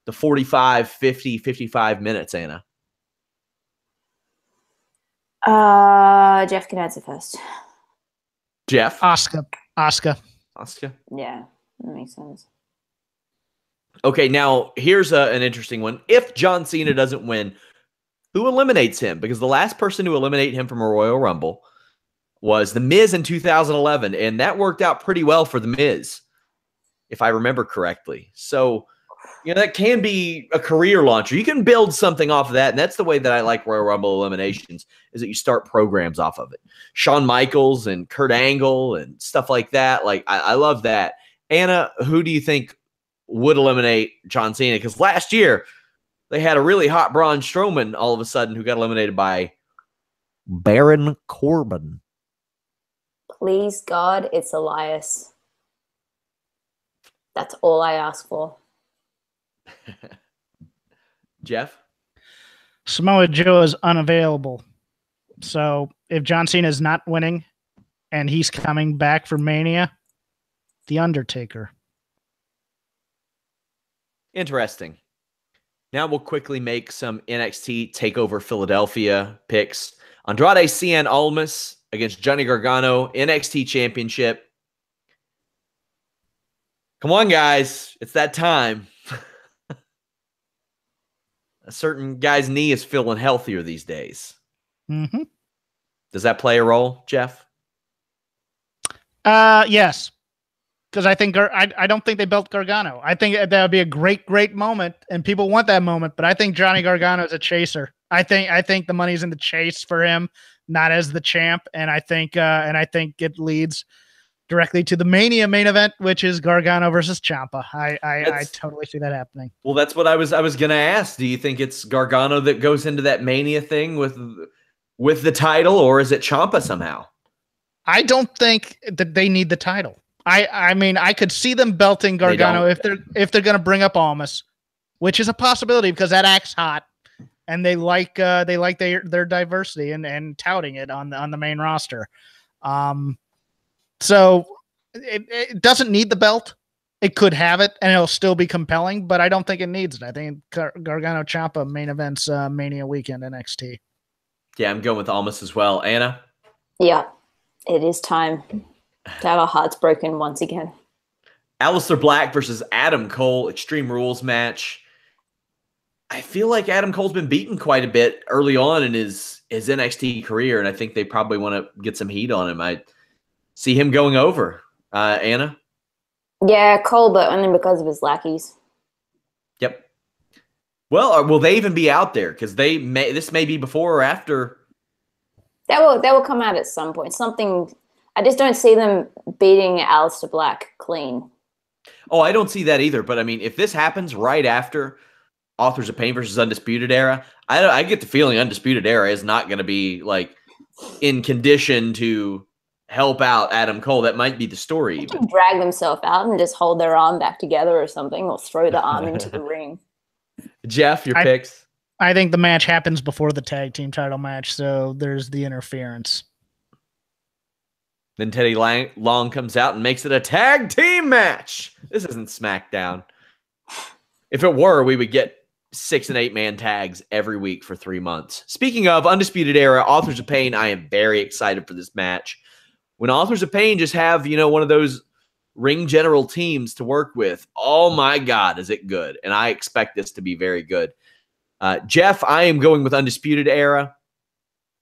S1: the 45, 50, 55 minutes, Anna?
S3: Jeff can answer first.
S1: Jeff?
S2: Asuka.
S3: Yeah, that makes sense.
S1: Okay, now here's an interesting one. If John Cena doesn't win, who eliminates him? Because the last person to eliminate him from a Royal Rumble was The Miz in 2011, and that worked out pretty well for The Miz, if I remember correctly. So, that can be a career launcher. You can build something off of that, and that's the way that I like Royal Rumble eliminations, is that you start programs off of it. Shawn Michaels and Kurt Angle and stuff like that. Like, I love that. Anna, who do you think would eliminate John Cena? Because last year, they had a really hot Braun Strowman all of a sudden who got eliminated by Baron Corbin.
S3: Please, God, it's Elias. That's all I ask for.
S1: Jeff?
S2: Samoa Joe is unavailable. So if John Cena is not winning and he's coming back for Mania, The Undertaker.
S1: Interesting. Now we'll quickly make some NXT TakeOver Philadelphia picks. Andrade Cien Almas against Johnny Gargano, NXT Championship. Come on, guys. It's that time. A certain guy's knee is feeling healthier these days.
S2: Mm-hmm.
S1: Does that play a role, Jeff?
S2: Yes. Because I think I don't think they built Gargano. I think that would be a great moment, and people want that moment. But I think Johnny Gargano is a chaser. I think the money's in the chase for him, not as the champ. And I think it leads directly to the Mania main event, which is Gargano versus Ciampa. I totally see that happening.
S1: Well, that's what I was gonna ask. Do you think it's Gargano that goes into that Mania thing with the title, or is it Ciampa somehow?
S2: I don't think that they need the title. I mean, I could see them belting Gargano if they're going to bring up Almas, which is a possibility because that act's hot, and they like their diversity and touting it on the main roster. So it doesn't need the belt. It could have it, and it'll still be compelling, but I don't think it needs it. I think Gargano Ciampa main events Mania weekend NXT. Yeah,
S1: I'm going with Almas as well. Anna?
S3: Yeah, it is time to have our hearts broken once again.
S1: Alistar Black versus Adam Cole, Extreme Rules match. I feel like Adam Cole's been beaten quite a bit early on in his NXT career, and I think they probably want to get some heat on him. I see him going over. Anna?
S3: Yeah, Cole, but only because of his lackeys.
S1: Yep. Well, will they even be out there? Because this may be before or after.
S3: That will come out at some point. Something. I just don't see them beating Alistar Black clean.
S1: Oh, I don't see that either. But I mean, if this happens right after Authors of Pain versus Undisputed Era, I get the feeling Undisputed Era is not going to be like in condition to help out Adam Cole. That might be the story.
S3: They can drag themselves out and just hold their arm back together or something, or throw the arm into the ring.
S1: Jeff, your picks?
S2: I think the match happens before the tag team title match, so there's the interference.
S1: Then Teddy Long comes out and makes it a tag team match. This isn't SmackDown. If it were, we would get 6- and 8-man tags every week for 3 months. Speaking of Undisputed Era, Authors of Pain, I am very excited for this match. When Authors of Pain just have, one of those ring general teams to work with, oh my God, is it good. And I expect this to be very good. Jeff, I am going with Undisputed Era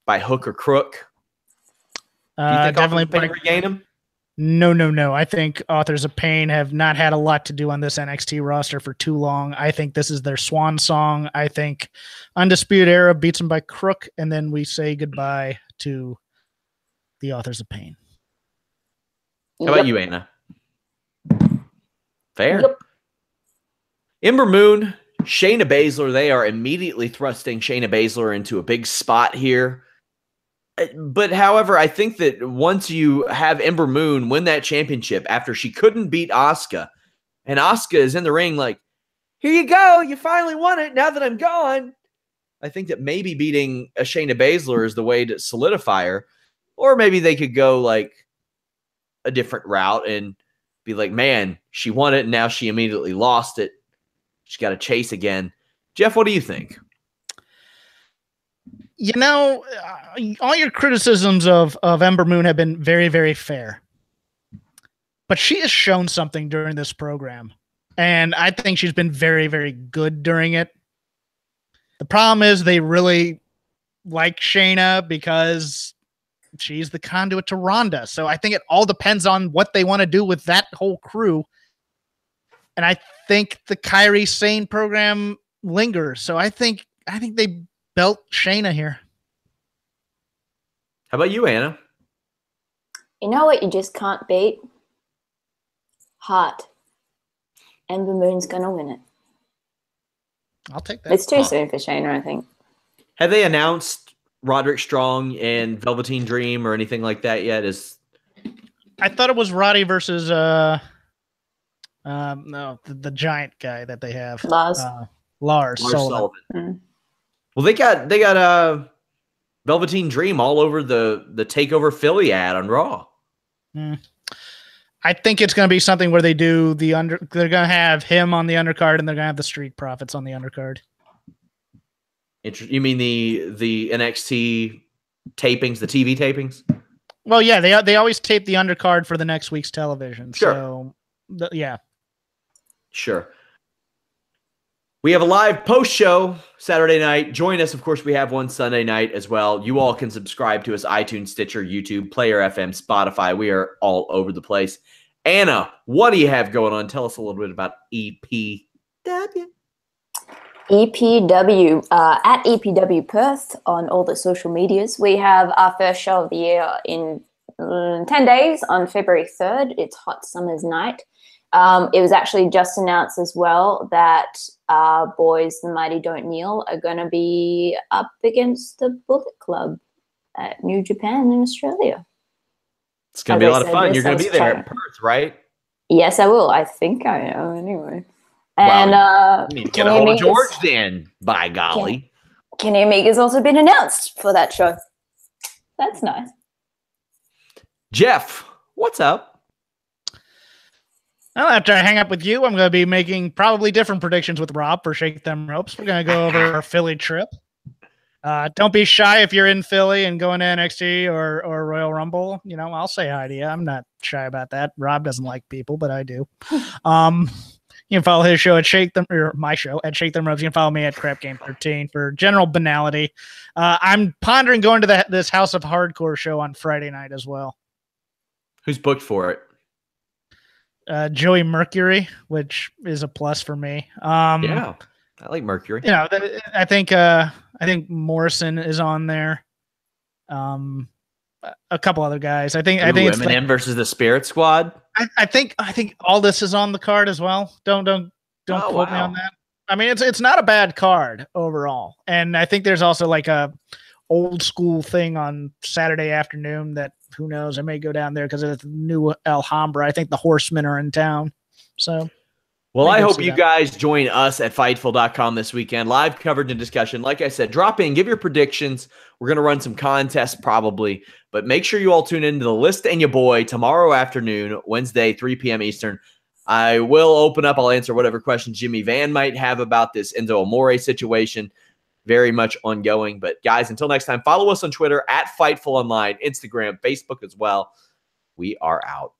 S1: by hook or crook. Do you think
S2: definitely
S1: Authors of Pain regain him?
S2: No. I think Authors of Pain have not had a lot to do on this NXT roster for too long. I think this is their swan song. I think Undisputed Era beats them by crook, and then we say goodbye to the Authors of Pain.
S1: How about you, Anna? Fair.
S3: Yep.
S1: Ember Moon, Shayna Baszler, they are immediately thrusting Shayna Baszler into a big spot here. But however, I think that once you have Ember Moon win that championship after she couldn't beat Asuka, and Asuka is in the ring like, here you go, you finally won it now that I'm gone. I think that maybe beating a Shayna Baszler is the way to solidify her. Or maybe they could go like a different route and be like, man, she won it and now she immediately lost it. She's got to chase again. Jeff, what do you think?
S2: You know, all your criticisms of Ember Moon have been very, very fair. But she has shown something during this program. And I think she's been very, very good during it. The problem is they really like Shayna because she's the conduit to Ronda. So I think it all depends on what they want to do with that whole crew. And I think the Kairi Sane program lingers. So I think they belt Shayna here.
S1: How about you, Anna?
S3: You know what you just can't beat? Heart. Ember Moon's going to win it.
S2: I'll take that.
S3: It's too soon for Shayna, I think.
S1: Have they announced Roderick Strong and Velveteen Dream or anything like that yet?
S2: I thought it was Roddy versus the giant guy that they have. Lars Sullivan.
S3: Mm.
S1: Well, they got Velveteen Dream all over the Takeover Philly ad on Raw.
S2: I think it's going to be something where they do they're going to have him on the undercard and they're going to have the Street Profits on the undercard.
S1: You mean the NXT tapings, the TV tapings?
S2: Well, yeah, they always tape the undercard for the next week's television.
S1: Sure.
S2: So, yeah.
S1: Sure. We have a live post show Saturday night. Join us. Of course, we have one Sunday night as well. You all can subscribe to us, iTunes, Stitcher, YouTube, Player FM, Spotify. We are all over the place. Anna, what do you have going on? Tell us a little bit about EPW.
S3: EPW, at EPW Perth on all the social medias. We have our first show of the year in 10 days on February 3rd. It's Hot Summer's Night. It was actually just announced as well that boys, the Mighty Don't Kneel, are going to be up against the Bullet Club at New Japan in Australia.
S1: It's going to be a lot of fun. You're going to be there at Perth, right?
S3: Yes, I will. I think I am anyway. And
S1: you need to get a hold of George then, by golly.
S3: Kenny Omega's also been announced for that show. That's nice.
S1: Jeff, what's up?
S2: Well, after I hang up with you, I'm going to be making probably different predictions with Rob for Shake Them Ropes. We're going to go over our Philly trip. Don't be shy if you're in Philly and going to NXT or Royal Rumble. You know, I'll say hi to you. I'm not shy about that. Rob doesn't like people, but I do. You can follow his show at my show at Shake Them Ropes. You can follow me at Crap Game 13 for general banality. I'm pondering going to this House of Hardcore show on Friday night as well.
S1: Who's booked for it?
S2: Joey Mercury, which is a plus for me.
S1: Yeah, I like Mercury.
S2: You know, I think Morrison is on there. A couple other guys. I think it's
S1: Eminem versus the Spirit Squad.
S2: I think all this is on the card as well. Don't quote me on that. I mean, it's not a bad card overall, and I think there's also like a old school thing on Saturday afternoon that who knows, I may go down there because of the new Alhambra. I think the Horsemen are in town. So,
S1: well, I hope you guys join us at Fightful.com this weekend. Live coverage and discussion. Like I said, drop in, give your predictions. We're going to run some contests probably, but make sure you all tune into the List and Your Boy tomorrow afternoon, Wednesday, 3 p.m. Eastern. I will open up. I'll answer whatever questions Jimmy Van might have about this Enzo Amore situation. Very much ongoing. But guys, until next time, follow us on Twitter at Fightful Online, Instagram, Facebook as well. We are out.